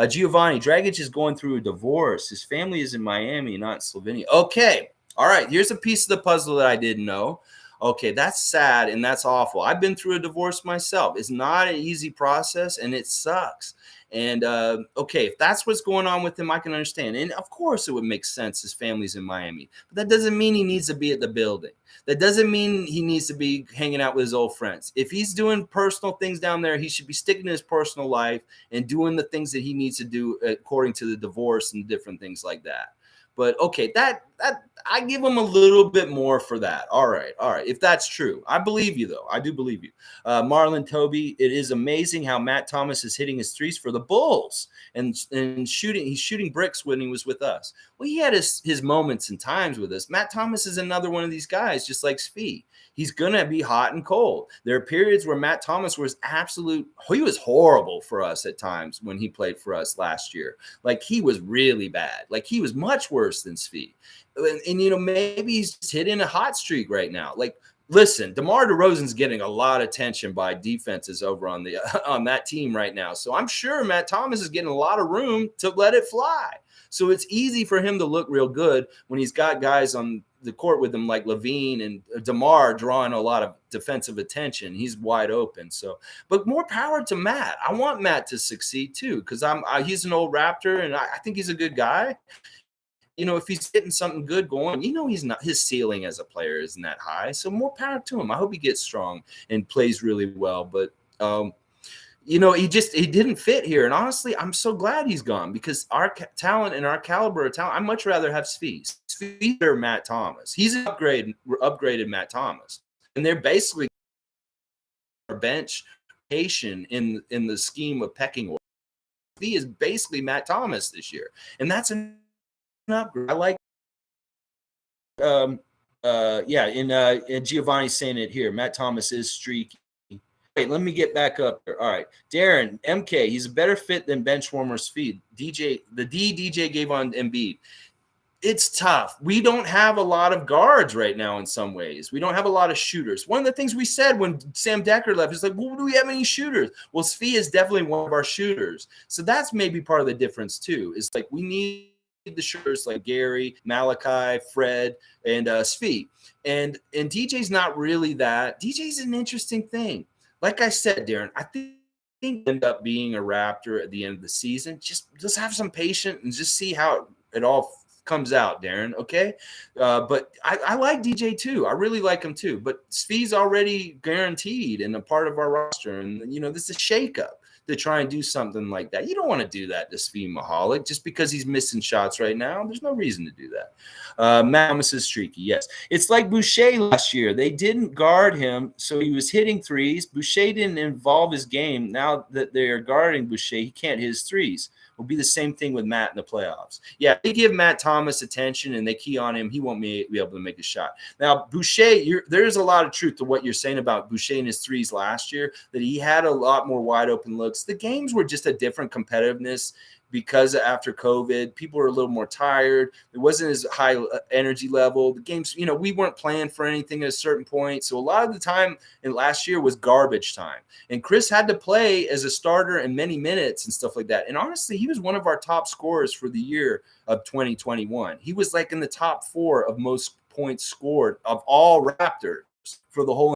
Giovanni, Dragic is going through a divorce. His family is in Miami, not in Slovenia. Okay. All right. Here's a piece of the puzzle that I didn't know. Okay, that's sad and that's awful. I've been through a divorce myself. It's not an easy process and it sucks. And okay, if that's what's going on with him, I can understand. And of course, it would make sense. His family's in Miami, but that doesn't mean he needs to be at the building. That doesn't mean he needs to be hanging out with his old friends. If he's doing personal things down there, he should be sticking to his personal life and doing the things that he needs to do according to the divorce and different things like that. But okay, that I give him a little bit more for that. All right. If that's true, I believe you though. I do believe you. Marlon Toby, it is amazing how Matt Thomas is hitting his threes for the Bulls and shooting. He's shooting bricks when he was with us. Well, he had his moments and times with us. Matt Thomas is another one of these guys, just like Svi. He's going to be hot and cold. There are periods where Matt Thomas was he was horrible for us at times when he played for us last year. Like he was really bad. Like he was much worse than Svi. And you know, maybe he's just hitting a hot streak right now. Like, listen, DeMar DeRozan's getting a lot of attention by defenses over on that team right now. So I'm sure Matt Thomas is getting a lot of room to let it fly. So it's easy for him to look real good when he's got guys on the court with him like Levine and DeMar drawing a lot of defensive attention. He's wide open. So, but more power to Matt. I want Matt to succeed too because he's an old Raptor and I think he's a good guy. You know, if he's getting something good going, you know, his ceiling as a player isn't that high. So more power to him. I hope he gets strong and plays really well. But, you know, he didn't fit here. And honestly, I'm so glad he's gone because our talent and our caliber of talent, I'd much rather have Svi or Matt Thomas. He's an upgraded Matt Thomas. And they're basically our bench in the scheme of pecking order. Svi is basically Matt Thomas this year. And that's an upgrade. I like and Giovanni's saying it here. Matt Thomas is streaky. Wait, let me get back up there. All right. Darren, MK, he's a better fit than benchwarmer's feed. DJ gave on Embiid. It's tough. We don't have a lot of guards right now in some ways. We don't have a lot of shooters. One of the things we said when Sam Decker left is like, well, do we have any shooters? Well, Svi is definitely one of our shooters. So that's maybe part of the difference too. Is like we need the shooters like Gary, Malachi, Fred, and Svi. And DJ's not really that. DJ's an interesting thing. Like I said, Darren, I think end up being a Raptor at the end of the season. Just have some patience and just see how it all comes out, Darren. Okay. But I like DJ too. I really like him too. But Svi's already guaranteed and a part of our roster. And, you know, this is a shakeup. to try and do something like that. You don't want to do that to Svi Mihalik just because he's missing shots right now. There's no reason to do that. Matt Thomas is streaky. Yes. It's like Boucher last year. They didn't guard him, so he was hitting threes. Boucher didn't involve his game. Now that they are guarding Boucher, he can't hit his threes. Will be the same thing with Matt in the playoffs. Yeah, they give Matt Thomas attention and they key on him. He won't be able to make a shot. Now, Boucher, there's a lot of truth to what you're saying about Boucher and his threes last year, that he had a lot more wide open looks. The games were just a different competitiveness because after COVID, people were a little more tired. It wasn't as high energy level. The games, we weren't playing for anything at a certain point. So a lot of the time in last year was garbage time. And Chris had to play as a starter in many minutes and stuff like that. And honestly, he was one of our top scorers for the year of 2021. He was like in the top 4 of most points scored of all Raptors for the whole.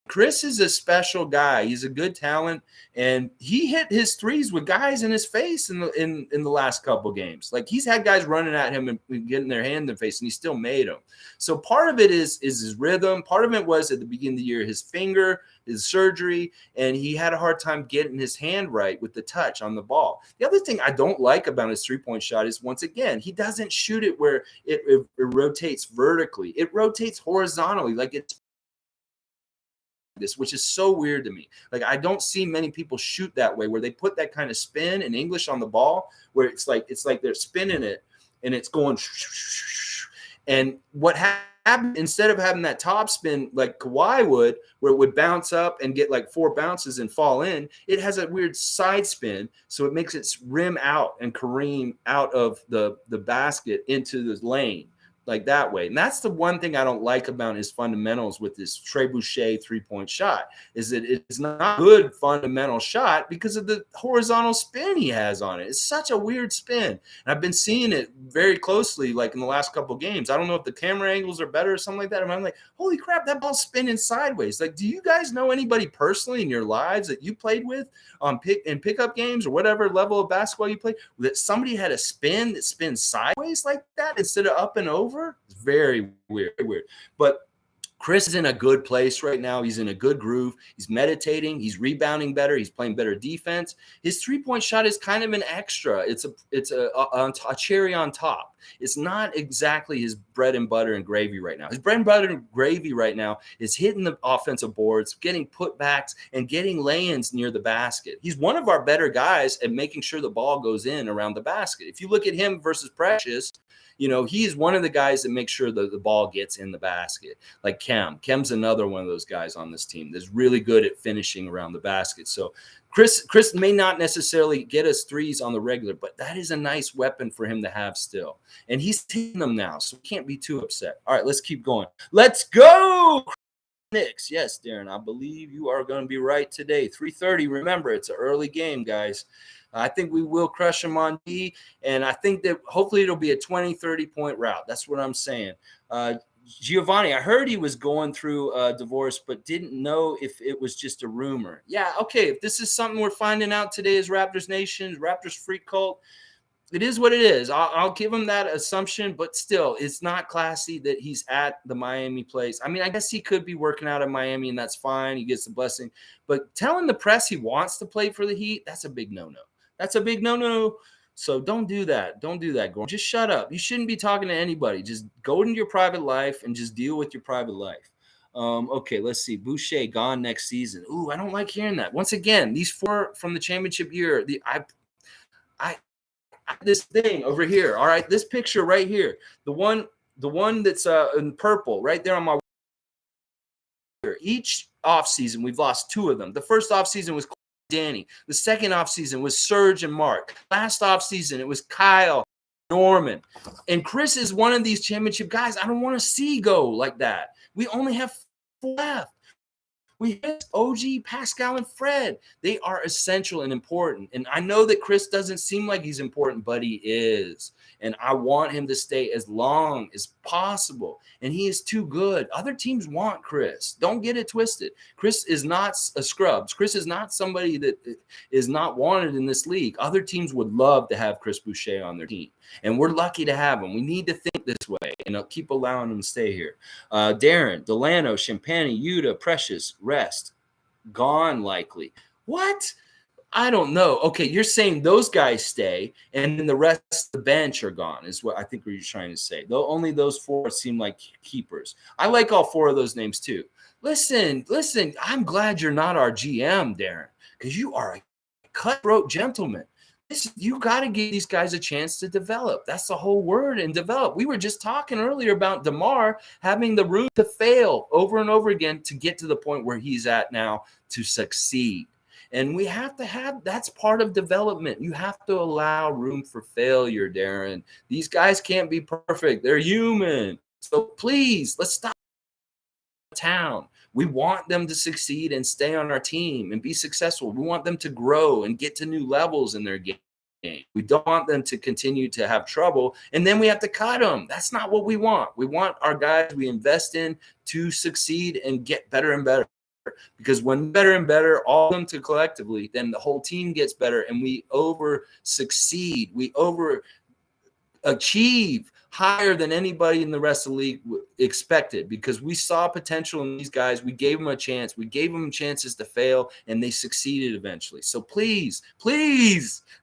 Chris is a special guy. He's a good talent, and he hit his threes with guys in his face in the last couple games. Like, he's had guys running at him and getting their hand in the face, and he still made them. So part of it is his rhythm. Part of it was at the beginning of the year his finger, his surgery, and he had a hard time getting his hand right with the touch on the ball. The other thing I don't like about his three-point shot is, once again, he doesn't shoot it where it rotates vertically. It rotates horizontally, like it's this, which is so weird to me. Like, I don't see many people shoot that way, where they put that kind of spin in English on the ball, where it's like they're spinning it and it's going. And what happened, instead of having that top spin like Kawhi would, where it would bounce up and get like 4 bounces and fall in, it has a weird side spin, so it makes it rim out and careem out of the basket into the lane, like that way. And that's the one thing I don't like about his fundamentals with this Trey Boucher three-point shot, is that it's not a good fundamental shot because of the horizontal spin he has on it. It's such a weird spin. And I've been seeing it very closely, like in the last couple of games. I don't know if the camera angles are better or something like that. And I'm like, holy crap, that ball's spinning sideways. Like, do you guys know anybody personally in your lives that you played with on pickup games or whatever level of basketball you played, that somebody had a spin that spins sideways like that instead of up and over? It's very weird. But Chris is in a good place right now. He's in a good groove. He's meditating. He's rebounding better. He's playing better defense. His three-point shot is kind of an extra. It's a cherry on top. It's not exactly his bread and butter and gravy right now. His bread and butter and gravy right now is hitting the offensive boards, getting putbacks, and getting lay-ins near the basket. He's one of our better guys at making sure the ball goes in around the basket. If you look at him versus Precious, he's one of the guys that makes sure that the ball gets in the basket. Like Kem's another one of those guys on this team that's really good at finishing around the basket. So Chris may not necessarily get us threes on the regular, but that is a nice weapon for him to have still. And he's taking them now, so we can't be too upset. All right, let's keep going. Let's go, Knicks. Yes, Darren, I believe you are going to be right today. 3:30. Remember, it's an early game, guys. I think we will crush them on D, and I think that hopefully it'll be a 20, 30-point route. That's what I'm saying. Giovanni, I heard he was going through a divorce, but didn't know if it was just a rumor. Yeah, okay, if this is something we're finding out today as Raptors Nation, Raptors Freak Cult, it is what it is. I'll give him that assumption, but still, it's not classy that he's at the Miami place. I mean, I guess he could be working out in Miami, and that's fine. He gets the blessing. But telling the press he wants to play for the Heat, that's a big no-no. That's a big no-no. So don't do that. Don't do that, Gordon. Just shut up. You shouldn't be talking to anybody. Just go into your private life and just deal with your private life. Okay, let's see. Boucher gone next season. Ooh, I don't like hearing that. Once again, these 4 from the championship year, this thing over here. All right, this picture right here. The one that's in purple right there on my. Each offseason, we've lost 2 of them. The first offseason was Danny. The second offseason was Serge and Mark. Last offseason, it was Kyle, Norman. And Chris is one of these championship guys I don't want to see go like that. We only have 4 left. We have OG, Pascal, and Fred. They are essential and important. And I know that Chris doesn't seem like he's important, but he is. And I want him to stay as long as possible. And he is too good. Other teams want Chris. Don't get it twisted. Chris is not a scrubs. Chris is not somebody that is not wanted in this league. Other teams would love to have Chris Boucher on their team. And we're lucky to have him. We need to think this way and I'll keep allowing him to stay here. Darren, Delano, Champagne, Yuta, Precious, Rest, gone likely. What? I don't know. Okay, you're saying those guys stay, and then the rest of the bench are gone, is what I think what you're trying to say. Though only those four seem like keepers. I like all four of those names too. Listen. I'm glad you're not our GM, Darren, because you are a cutthroat gentleman. You got to give these guys a chance to develop. That's the whole word, and develop. We were just talking earlier about DeMar having the room to fail over and over again to get to the point where he's at now to succeed. And we have to have that's part of development. You have to allow room for failure, Darren. These guys can't be perfect. They're human. So please, let's stop town. We want them to succeed and stay on our team and be successful. We want them to grow and get to new levels in their game. We don't want them to continue to have trouble, and then we have to cut them. That's not what we want. We want our guys we invest in to succeed and get better and better. Because when better and better, all of them to collectively, then the whole team gets better and we over succeed. We over achieve higher than anybody in the rest of the league expected because we saw potential in these guys. We gave them a chance. We gave them chances to fail, and they succeeded eventually. So please,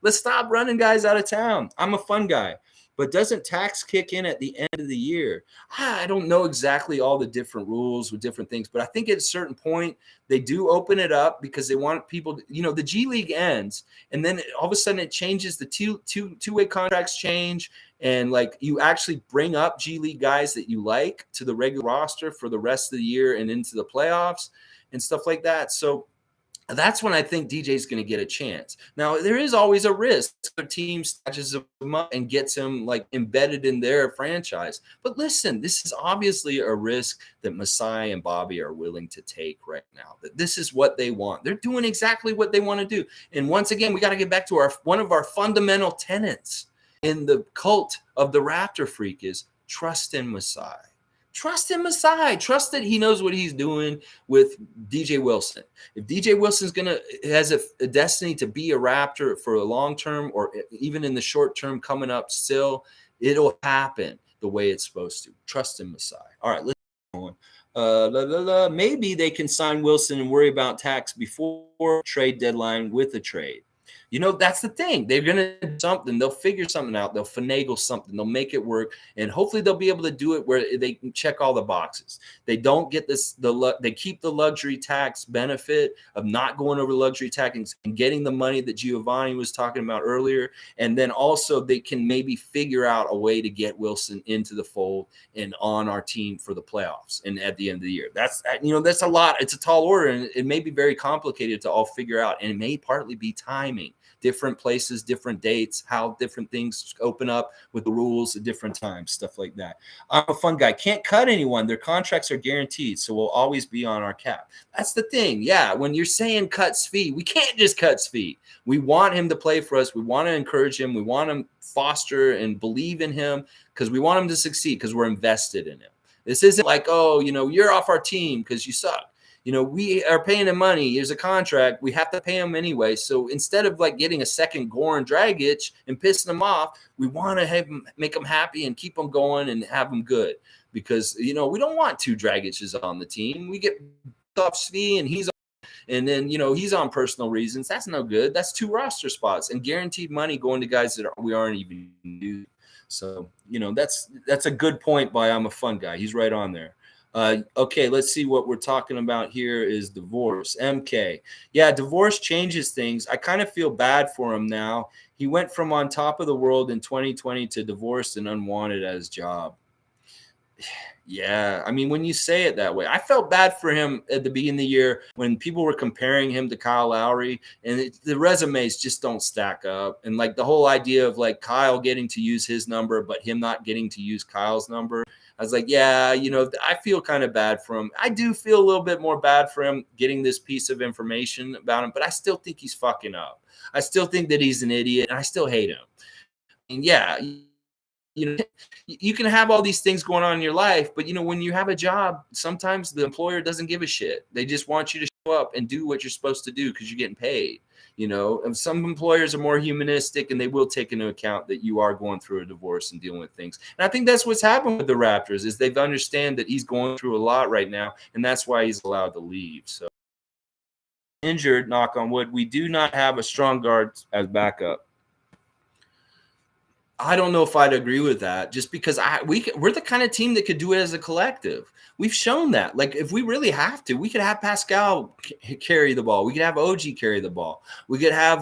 let's stop running guys out of town. I'm a fun guy. But doesn't tax kick in at the end of the year? I don't know exactly all the different rules with different things, but I think at a certain point they do open it up because they want people to, the G League ends, and then all of a sudden it changes. The two-way contracts change, and like you actually bring up G League guys that you like to the regular roster for the rest of the year and into the playoffs and stuff like that. So that's when I think DJ's going to get a chance. Now, there is always a risk. The team snatches him up and gets him like embedded in their franchise. But listen, this is obviously a risk that Masai and Bobby are willing to take right now. That this is what they want. They're doing exactly what they want to do. And once again, we got to get back to one of our fundamental tenets in the cult of the Raptor Freak is trust in Masai. Trust in Masai. Trust that he knows what he's doing with DJ Wilson. If DJ Wilson's has a destiny to be a Raptor for a long term or even in the short term coming up still, it'll happen the way it's supposed to. Trust in Masai. All right, let's go on. Maybe they can sign Wilson and worry about tax before trade deadline with a trade. That's the thing. They're going to do something. They'll figure something out. They'll finagle something. They'll make it work. And hopefully they'll be able to do it where they can check all the boxes. They don't get they keep the luxury tax benefit of not going over luxury tax and getting the money that Giovanni was talking about earlier. And then also they can maybe figure out a way to get Wilson into the fold and on our team for the playoffs and at the end of the year. That's a lot. It's a tall order, and it may be very complicated to all figure out. And it may partly be timing. Different places, different dates, how different things open up with the rules at different times, stuff like that. I'm a fun guy. Can't cut anyone. Their contracts are guaranteed, so we'll always be on our cap. That's the thing. Yeah, when you're saying cut Svi, we can't just cut Svi. We want him to play for us. We want to encourage him. We want to foster and believe in him because we want him to succeed because we're invested in him. This isn't like, you're off our team because you suck. We are paying him money. Here's a contract. We have to pay him anyway. So instead of like getting a second Goran Dragic and pissing him off, we want to make him happy and keep him going and have him good because, we don't want two Dragic's on the team. We get off Svi and then, he's on personal reasons. That's no good. That's two roster spots and guaranteed money going to guys that we aren't even using. So, that's a good point by I'm a fun guy. He's right on there. Okay, let's see what we're talking about here is divorce. MK. Yeah, divorce changes things. I kind of feel bad for him now. He went from on top of the world in 2020 to divorced and unwanted at his job. Yeah, I mean, when you say it that way, I felt bad for him at the beginning of the year when people were comparing him to Kyle Lowry, and the resumes just don't stack up. And like the whole idea of like Kyle getting to use his number, but him not getting to use Kyle's number. I was like, yeah, I feel kind of bad for him. I do feel a little bit more bad for him getting this piece of information about him, but I still think he's fucking up. I still think that he's an idiot, and I still hate him. And yeah, you can have all these things going on in your life, but when you have a job, sometimes the employer doesn't give a shit. They just want you to show up and do what you're supposed to do because you're getting paid. And some employers are more humanistic and they will take into account that you are going through a divorce and dealing with things. And I think that's what's happened with the Raptors is they've understand that he's going through a lot right now, and that's why he's allowed to leave. So injured, knock on wood, we do not have a strong guard as backup. I don't know if I'd agree with that, just because we're the kind of team that could do it as a collective. We've shown that. Like, if we really have to, we could have Pascal carry the ball. We could have OG carry the ball. We could have,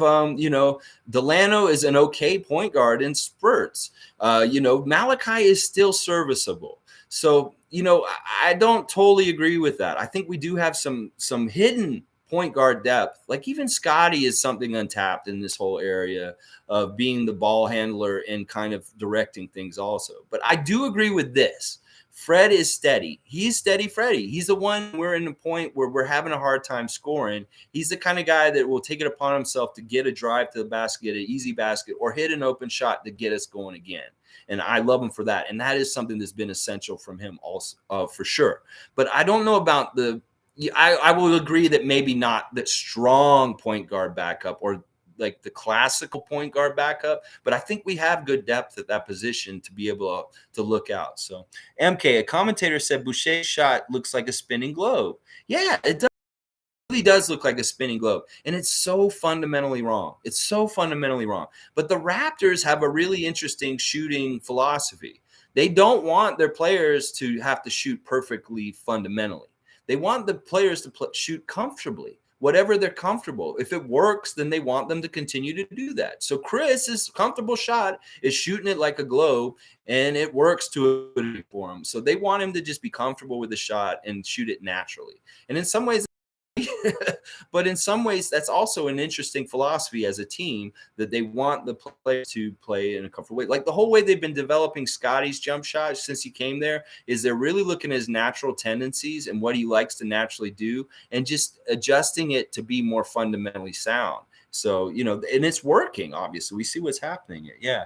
Delano is an okay point guard in spurts. Malachi is still serviceable. So, I don't totally agree with that. I think we do have some hidden point guard depth. Like, even Scottie is something untapped in this whole area of being the ball handler and kind of directing things also. But I do agree with this. Fred is steady. He's steady Freddie. He's the one we're in a point where we're having a hard time scoring. He's the kind of guy that will take it upon himself to get a drive to the basket, an easy basket, or hit an open shot to get us going again. And I love him for that. And that is something that's been essential from him also, for sure. But I don't know about I will agree that maybe not that strong point guard backup or like the classical point guard backup, but I think we have good depth at that position to be able to look out. So, MK, a commentator said Boucher's shot looks like a spinning globe. Yeah, it does. It really does look like a spinning globe, and it's so fundamentally wrong. It's so fundamentally wrong. But the Raptors have a really interesting shooting philosophy. They don't want their players to have to shoot perfectly fundamentally. They want the players to shoot comfortably, whatever they're comfortable. If it works, then they want them to continue to do that. So Chris's comfortable shot is shooting it like a globe, and it works to it for him. So they want him to just be comfortable with the shot and shoot it naturally. And in some ways, but in some ways, that's also an interesting philosophy as a team, that they want the players to play in a comfortable way. Like, the whole way they've been developing Scottie's jump shot since he came there is they're really looking at his natural tendencies and what he likes to naturally do and just adjusting it to be more fundamentally sound. So, and it's working, obviously. We see what's happening. Yeah.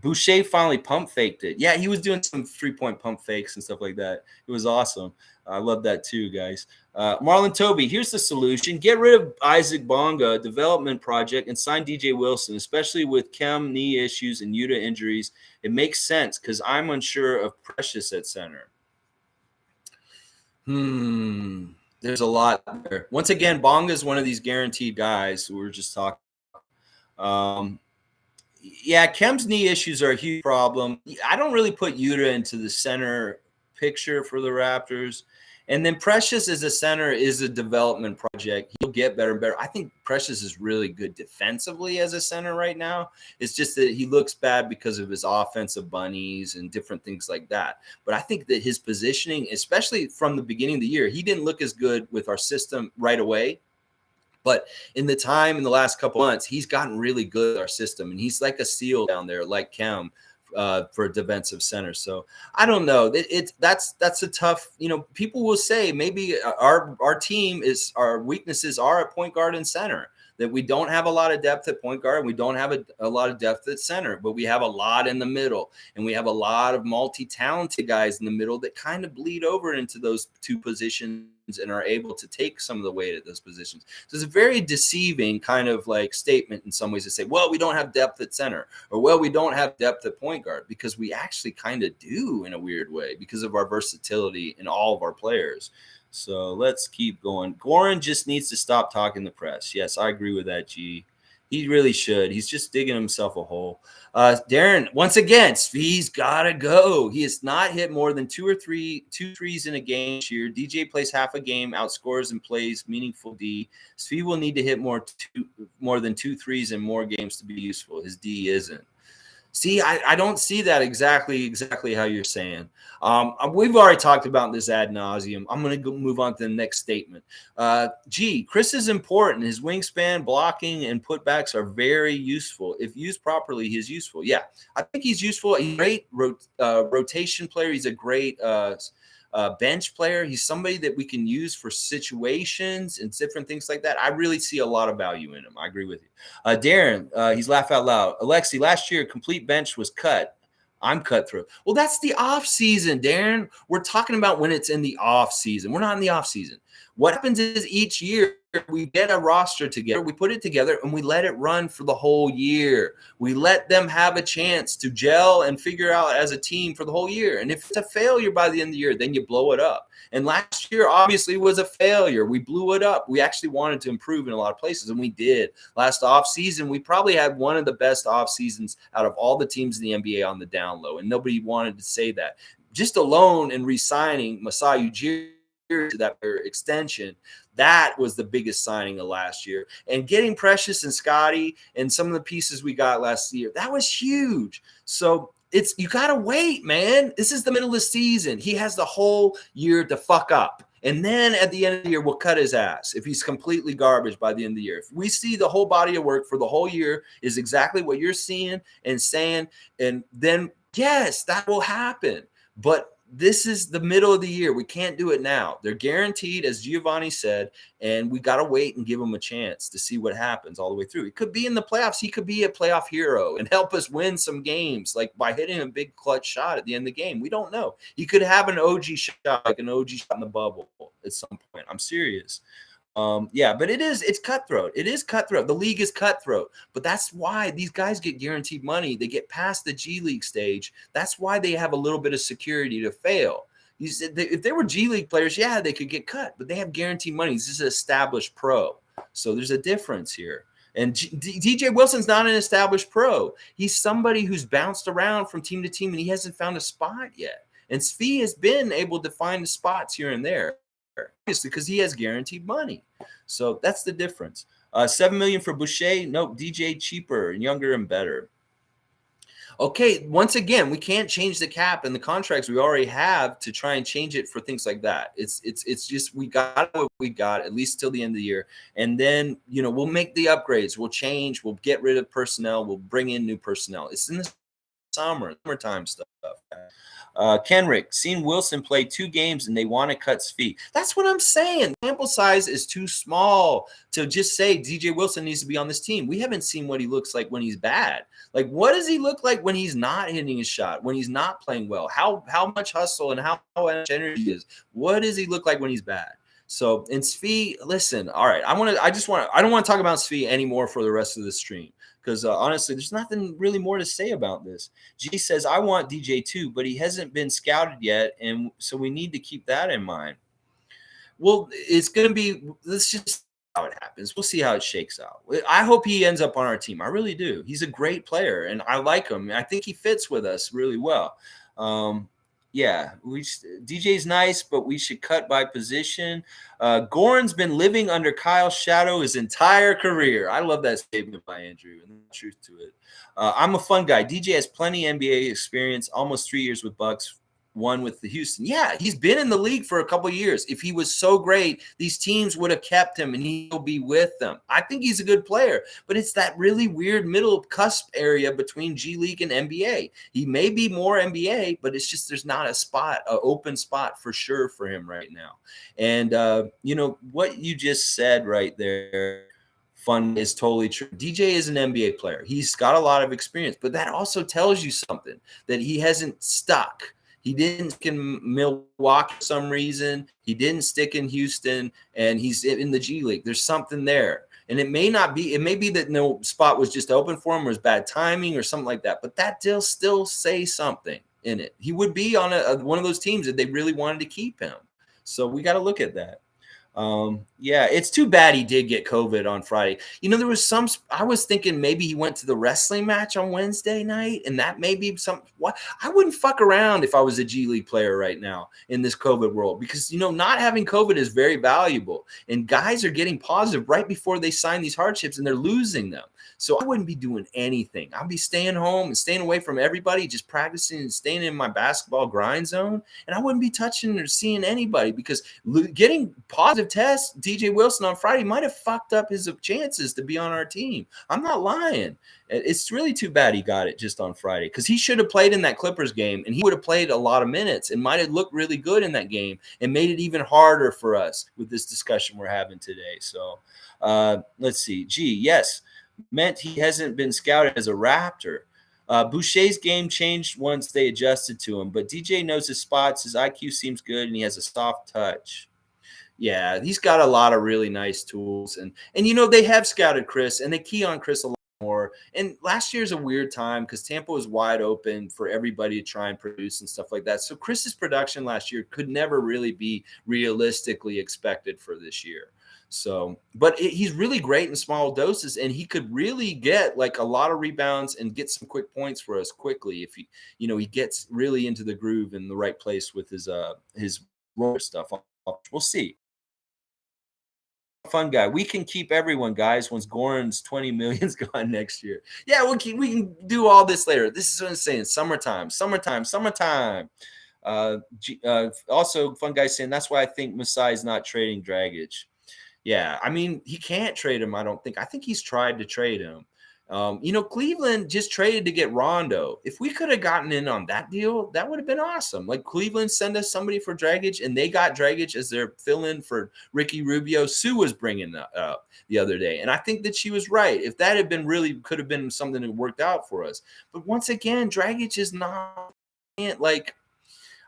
Boucher finally pump faked it. Yeah, he was doing some 3-point pump fakes and stuff like that. It was awesome. I love that too, guys. Marlon Toby, here's the solution. Get rid of Isaac Bonga, development project, and sign DJ Wilson, especially with Kem knee issues and Yuta injuries. It makes sense because I'm unsure of Precious at center. There's a lot there. Once again, Bonga is one of these guaranteed guys who we're just talking about. Yeah, Kem's knee issues are a huge problem. I don't really put Yuta into the center picture for the Raptors. And then Precious as a center is a development project. He'll get better and better. I think Precious is really good defensively as a center right now. It's just that he looks bad because of his offensive bunnies and different things like that. But I think that his positioning, especially from the beginning of the year, he didn't look as good with our system right away. But in the last couple months, he's gotten really good at our system. And he's like a seal down there, like Kem, for a defensive center. So I don't know. That's a tough, people will say maybe our weaknesses are at point guard and center, that we don't have a lot of depth at point guard. We don't have a lot of depth at center, but we have a lot in the middle, and we have a lot of multi-talented guys in the middle that kind of bleed over into those two positions and are able to take some of the weight at those positions. So it's a very deceiving kind of like statement in some ways to say, well, we don't have depth at center, or well, we don't have depth at point guard, because we actually kind of do in a weird way because of our versatility in all of our players. So let's keep going. Goran just needs to stop talking to the press. Yes, I agree with that, G. He really should. He's just digging himself a hole. Darren, once again, Svi's got to go. He has not hit more than two threes in a game this year. DJ plays half a game, outscores, and plays meaningful D. Svi will need to hit more than 2 threes in more games to be useful. His D isn't. See, I don't see that exactly how you're saying. We've already talked about this ad nauseum. I'm going to move on to the next statement. Chris is important. His wingspan, blocking, and putbacks are very useful. If used properly, he's useful. Yeah, I think he's useful. He's a great rotation player. He's a great bench player. He's somebody that we can use for situations and different things like that. I really see a lot of value in him. I agree with you. Darren, he's laugh out loud. Alexi, last year, complete bench was cut. I'm cut through. Well, that's the off season, Darren. We're talking about when it's in the off season. We're not in the off season. What happens is each year we get a roster together, we put it together, and we let it run for the whole year. We let them have a chance to gel and figure out as a team for the whole year. And if it's a failure by the end of the year, then you blow it up. And last year obviously was a failure. We blew it up. We actually wanted to improve in a lot of places, and we did. Last offseason, we probably had one of the best off seasons out of all the teams in the NBA on the down low, and nobody wanted to say that. Just alone and re-signing Masai Ujiri to that extension, that was the biggest signing of last year. And getting Precious and Scottie and some of the pieces we got last year, that was huge. So you got to wait, man. This is the middle of the season. He has the whole year to fuck up. And then at the end of the year, we'll cut his ass if he's completely garbage by the end of the year. If we see the whole body of work for the whole year is exactly what you're seeing and saying, and then, yes, that will happen. But this is the middle of the year. We can't do it now. They're guaranteed, as Giovanni said, and we got to wait and give him a chance to see what happens all the way through. He could be in the playoffs. He could be a playoff hero and help us win some games, like by hitting a big clutch shot at the end of the game. We don't know. He could have an OG shot, like an OG shot in the bubble at some point. I'm serious. But it's cutthroat. It is cutthroat. The league is cutthroat, but that's why these guys get guaranteed money. They get past the G League stage. That's why they have a little bit of security to fail. If they were G League players, yeah, they could get cut, but they have guaranteed money. This is an established pro. So there's a difference here. And DJ Wilson's not an established pro. He's somebody who's bounced around from team to team, and he hasn't found a spot yet. And Svi has been able to find the spots here and there, obviously, because he has guaranteed money. So that's the difference. $7 million for Boucher. Nope. DJ cheaper and younger and better. Okay. Once again, we can't change the cap and the contracts we already have to try and change it for things like that. It's just, we got what we got at least till the end of the year. And then, we'll make the upgrades. We'll change. We'll get rid of personnel. We'll bring in new personnel. It's in the summertime stuff. Kenrick, seen Wilson play 2 games and they want to cut Svi. That's what I'm saying. Sample size is too small to just say DJ Wilson needs to be on this team. We haven't seen what he looks like when he's bad. Like, what does he look like when he's not hitting his shot, when he's not playing well? How much hustle and how much energy he is? What does he look like when he's bad? So, in Svi, listen, all right, I don't want to talk about Svi anymore for the rest of the stream. Because honestly, there's nothing really more to say about this. G says, I want DJ too, but he hasn't been scouted yet, and so we need to keep that in mind. Well, it's going to be – let's just see how it happens. We'll see how it shakes out. I hope he ends up on our team. I really do. He's a great player, and I like him. I think he fits with us really well. DJ's nice, but we should cut by position. Goran's been living under Kyle's shadow his entire career. I love that statement by Andrew, and there's truth to it. I'm a fun guy. DJ has plenty of NBA experience, almost 3 years with Bucks, 1 with the Houston. Yeah, he's been in the league for a couple of years. If he was so great, these teams would have kept him and he'll be with them. I think he's a good player, but it's that really weird middle cusp area between G League and NBA. He may be more NBA, but it's just there's not an open spot for sure for him right now. And, what you just said right there, fun, is totally true. DJ is an NBA player. He's got a lot of experience, but that also tells you something, that he hasn't stuck. He didn't stick in Milwaukee for some reason. He didn't stick in Houston, and he's in the G League. There's something there. And it may be that no spot was just open for him or was bad timing or something like that. But that still say something in it. He would be on one of those teams that they really wanted to keep him. So we got to look at that. It's too bad he did get COVID on Friday. There was I was thinking maybe he went to the wrestling match on Wednesday night, and that may be I wouldn't fuck around if I was a G League player right now in this COVID world, because, not having COVID is very valuable, and guys are getting positive right before they sign these hardships and they're losing them. So I wouldn't be doing anything. I'd be staying home and staying away from everybody, just practicing and staying in my basketball grind zone. And I wouldn't be touching or seeing anybody, because getting positive tests, DJ Wilson on Friday might have fucked up his chances to be on our team. I'm not lying. It's really too bad he got it just on Friday, because he should have played in that Clippers game, and he would have played a lot of minutes and might have looked really good in that game and made it even harder for us with this discussion we're having today. So let's see. Yes. Meant he hasn't been scouted as a Raptor. Boucher's game changed once they adjusted to him, but DJ knows his spots. His IQ seems good, and he has a soft touch. Yeah, he's got a lot of really nice tools, and they have scouted Chris, and they key on Chris a lot more. And last year's a weird time because Tampa was wide open for everybody to try and produce and stuff like that. So Chris's production last year could never really be realistically expected for this year. So, but he's really great in small doses, and he could really get like a lot of rebounds and get some quick points for us quickly if he gets really into the groove in the right place with his roller stuff. We'll see. Fun guy. We can keep everyone, guys, once Goran's 20 million's gone next year. Yeah, we can do all this later. This is what I'm saying. Summertime, summertime, summertime. Also, fun guy saying that's why I think Masai is not trading Dragic. Yeah, I mean, he can't trade him, I don't think. I think he's tried to trade him. Cleveland just traded to get Rondo. If we could have gotten in on that deal, that would have been awesome. Like Cleveland send us somebody for Dragic, and they got Dragic as their fill-in for Ricky Rubio. Sue was bringing that up the other day, and I think that she was right. If that had been could have been something that worked out for us. But once again, Dragic is not like,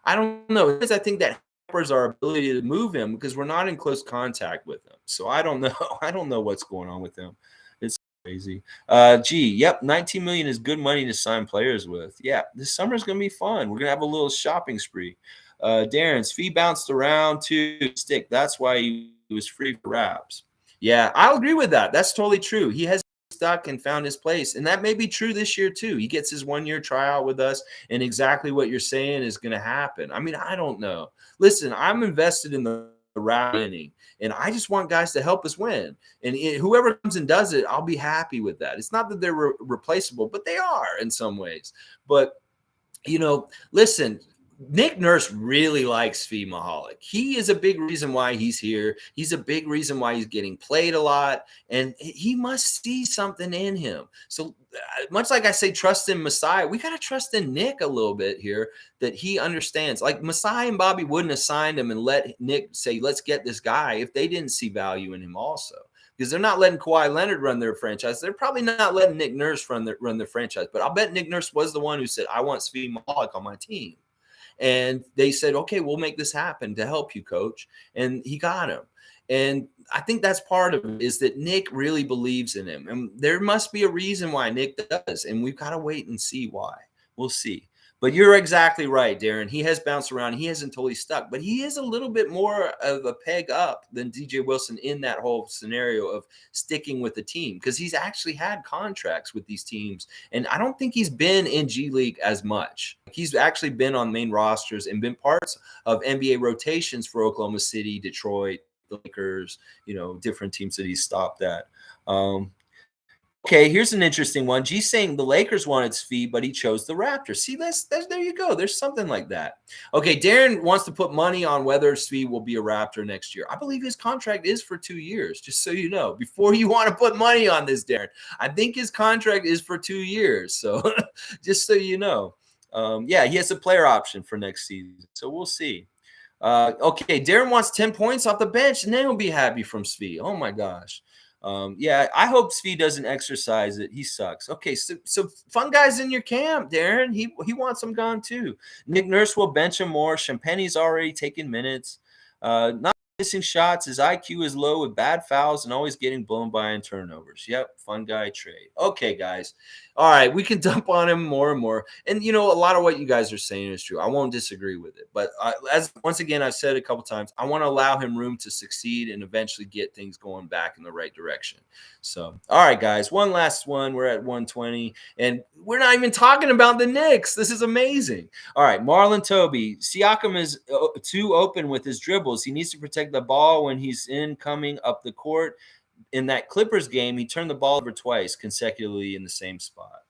I don't know. I think that hampers our ability to move him because we're not in close contact with him. So I don't know. I don't know what's going on with him. It's crazy. Yep, 19 million is good money to sign players with. Yeah, this summer is gonna be fun. We're gonna have a little shopping spree. Darren's fee bounced around to stick. That's why he was free for Raps. Yeah, I'll agree with that. That's totally true. He has stuck and found his place, and that may be true this year too. He gets his 1-year tryout with us, and exactly what you're saying is going to happen. I mean, I don't know. Listen, I'm invested in the round winning, and I just want guys to help us win. And whoever comes and does it, I'll be happy with that. It's not that they're replaceable, but they are in some ways. But listen, Nick Nurse really likes Svi Mihalik. He is a big reason why he's here. He's a big reason why he's getting played a lot, and he must see something in him. So much like I say, trust in Masai, we got to trust in Nick a little bit here that he understands. Like Masai and Bobby wouldn't have signed him and let Nick say, let's get this guy if they didn't see value in him also. Because they're not letting Kawhi Leonard run their franchise. They're probably not letting Nick Nurse run their franchise. But I'll bet Nick Nurse was the one who said, I want Svi Mihalik on my team. And they said, okay, we'll make this happen to help you, coach. And he got him. And I think that's part of it, is that Nick really believes in him. And there must be a reason why Nick does. And we've got to wait and see why. We'll see. But you're exactly right, Darren. He has bounced around. He hasn't totally stuck. But he is a little bit more of a peg up than DJ Wilson in that whole scenario of sticking with the team, because he's actually had contracts with these teams. And I don't think he's been in G League as much. He's actually been on main rosters and been parts of NBA rotations for Oklahoma City, Detroit, the Lakers, different teams that he's stopped at. Okay, here's an interesting one. G's saying the Lakers wanted Svi, but he chose the Raptors. See, that's there you go. There's something like that. Okay, Darren wants to put money on whether Svi will be a Raptor next year. I believe his contract is for 2 years, just so you know. Before you want to put money on this, Darren, I think his contract is for 2 years. So just so you know. Yeah, he has a player option for next season. So we'll see. Okay, Darren wants 10 points off the bench, and then he'll be happy from Svi. Oh, my gosh. Yeah, I hope Svi doesn't exercise it. He sucks. Okay, so fun guys in your camp, Darren. He wants him gone too. Nick Nurse will bench him more. Champagne's already taking minutes. Not missing shots. His IQ is low with bad fouls and always getting blown by in turnovers. Yep, fun guy trade. Okay, guys. All right, we can dump on him more and more. And, a lot of what you guys are saying is true. I won't disagree with it. But as once again, I've said a couple times, I want to allow him room to succeed and eventually get things going back in the right direction. So, all right, guys, one last one. We're at 120, and we're not even talking about the Knicks. This is amazing. All right, Marlon Toby. Siakam is too open with his dribbles. He needs to protect the ball when he's coming up the court. In that Clippers game, he turned the ball over twice consecutively in the same spot.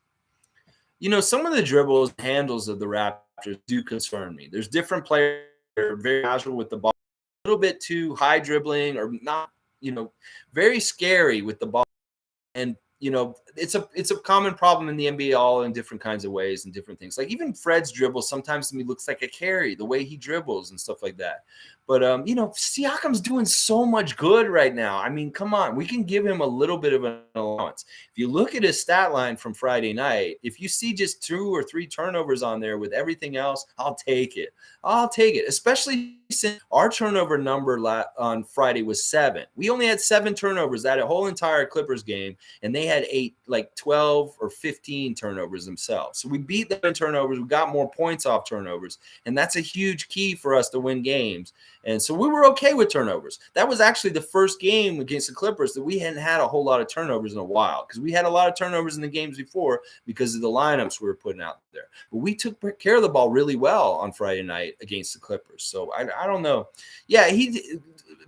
Some of the dribbles and handles of the Raptors do concern me. There's different players that are very casual with the ball, a little bit too high dribbling or not, very scary with the ball. And, it's a common problem in the NBA, all in different kinds of ways and different things. Like even Fred's dribble sometimes to me looks like a carry, the way he dribbles and stuff like that. But Siakam's doing so much good right now. I mean, come on, we can give him a little bit of an allowance. If you look at his stat line from Friday night, if you see just 2 or 3 turnovers on there with everything else, I'll take it. I'll take it, especially since our turnover number on Friday was 7. We only had 7 turnovers that whole entire Clippers game, and they had 12 or 15 turnovers themselves. So we beat them in turnovers. We got more points off turnovers, and that's a huge key for us to win games. And so we were okay with turnovers. That was actually the first game against the Clippers that we hadn't had a whole lot of turnovers in a while, because we had a lot of turnovers in the games before because of the lineups we were putting out there. But we took care of the ball really well on Friday night against the Clippers. So I don't know. Yeah,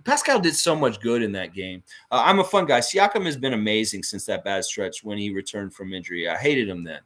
Pascal did so much good in that game. I'm a fun guy. Siakam has been amazing since that bad stretch when he returned from injury. I hated him then.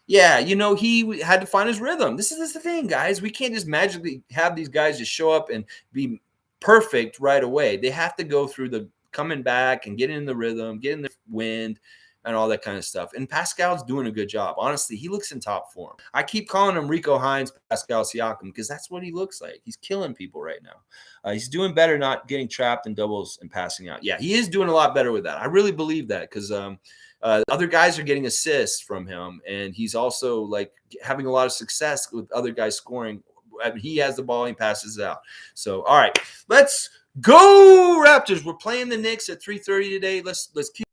Yeah, he had to find his rhythm. This is the thing, guys. We can't just magically have these guys just show up and be perfect right away. They have to go through the coming back and get in the rhythm, get in the wind, and all that kind of stuff. And Pascal's doing a good job. Honestly, he looks in top form. I keep calling him Rico Hines, Pascal Siakam, because that's what he looks like. He's killing people right now. He's doing better not getting trapped in doubles and passing out. Yeah, he is doing a lot better with that. I really believe that because other guys are getting assists from him, and he's also like having a lot of success with other guys scoring. I mean, he has the ball, he passes it out. So, all right, let's go Raptors. We're playing the Knicks at 3:30 today. Let's keep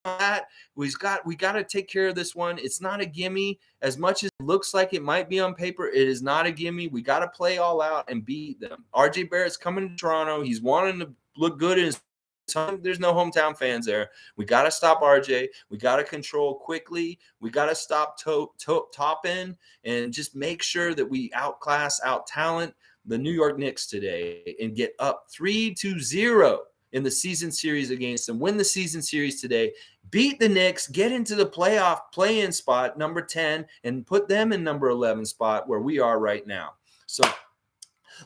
that. We got to take care of this one. It's not a gimme. As much as it looks like it might be on paper, it is not a gimme. We got to play all out and beat them. RJ Barrett's coming to Toronto. He's wanting to look good in his time. There's no hometown fans there. We got to stop RJ. We got to control quickly. We got to stop top end and just make sure that we outclass, out talent the New York Knicks today and get up 3-0 in the season series against them. Win the season series today. Beat the Knicks. Get into the playoff play-in spot, number 10, and put them in number 11 spot where we are right now. So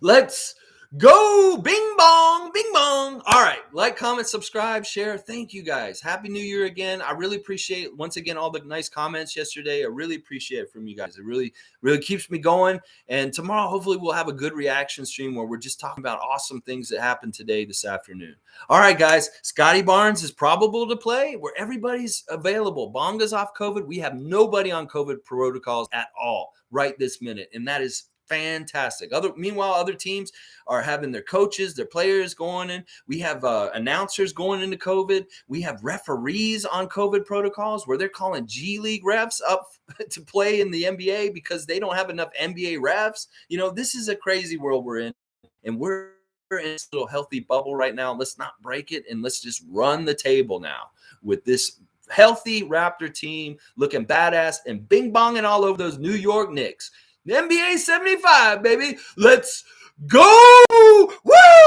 let's go. Bing bong, bing bong. All right. Like, comment, subscribe, share. Thank you guys. Happy New Year again. I really appreciate, once again, all the nice comments yesterday. I really appreciate it from you guys. It really, really keeps me going. And tomorrow, hopefully, we'll have a good reaction stream where we're just talking about awesome things that happened today, this afternoon. All right, guys. Scottie Barnes is probable to play where everybody's available. Bonga's off COVID. We have nobody on COVID protocols at all right this minute. And that is fantastic. Meanwhile, other teams are having their coaches, their players going in. We have announcers going into COVID. We have referees on COVID protocols where they're calling G League refs up to play in the NBA because they don't have enough NBA refs. This is a crazy world we're in, and we're in this little healthy bubble right now. Let's not break it, and let's just run the table now with this healthy Raptor team looking badass and bing bonging all over those New York Knicks. NBA 75, baby. Let's go. Woo!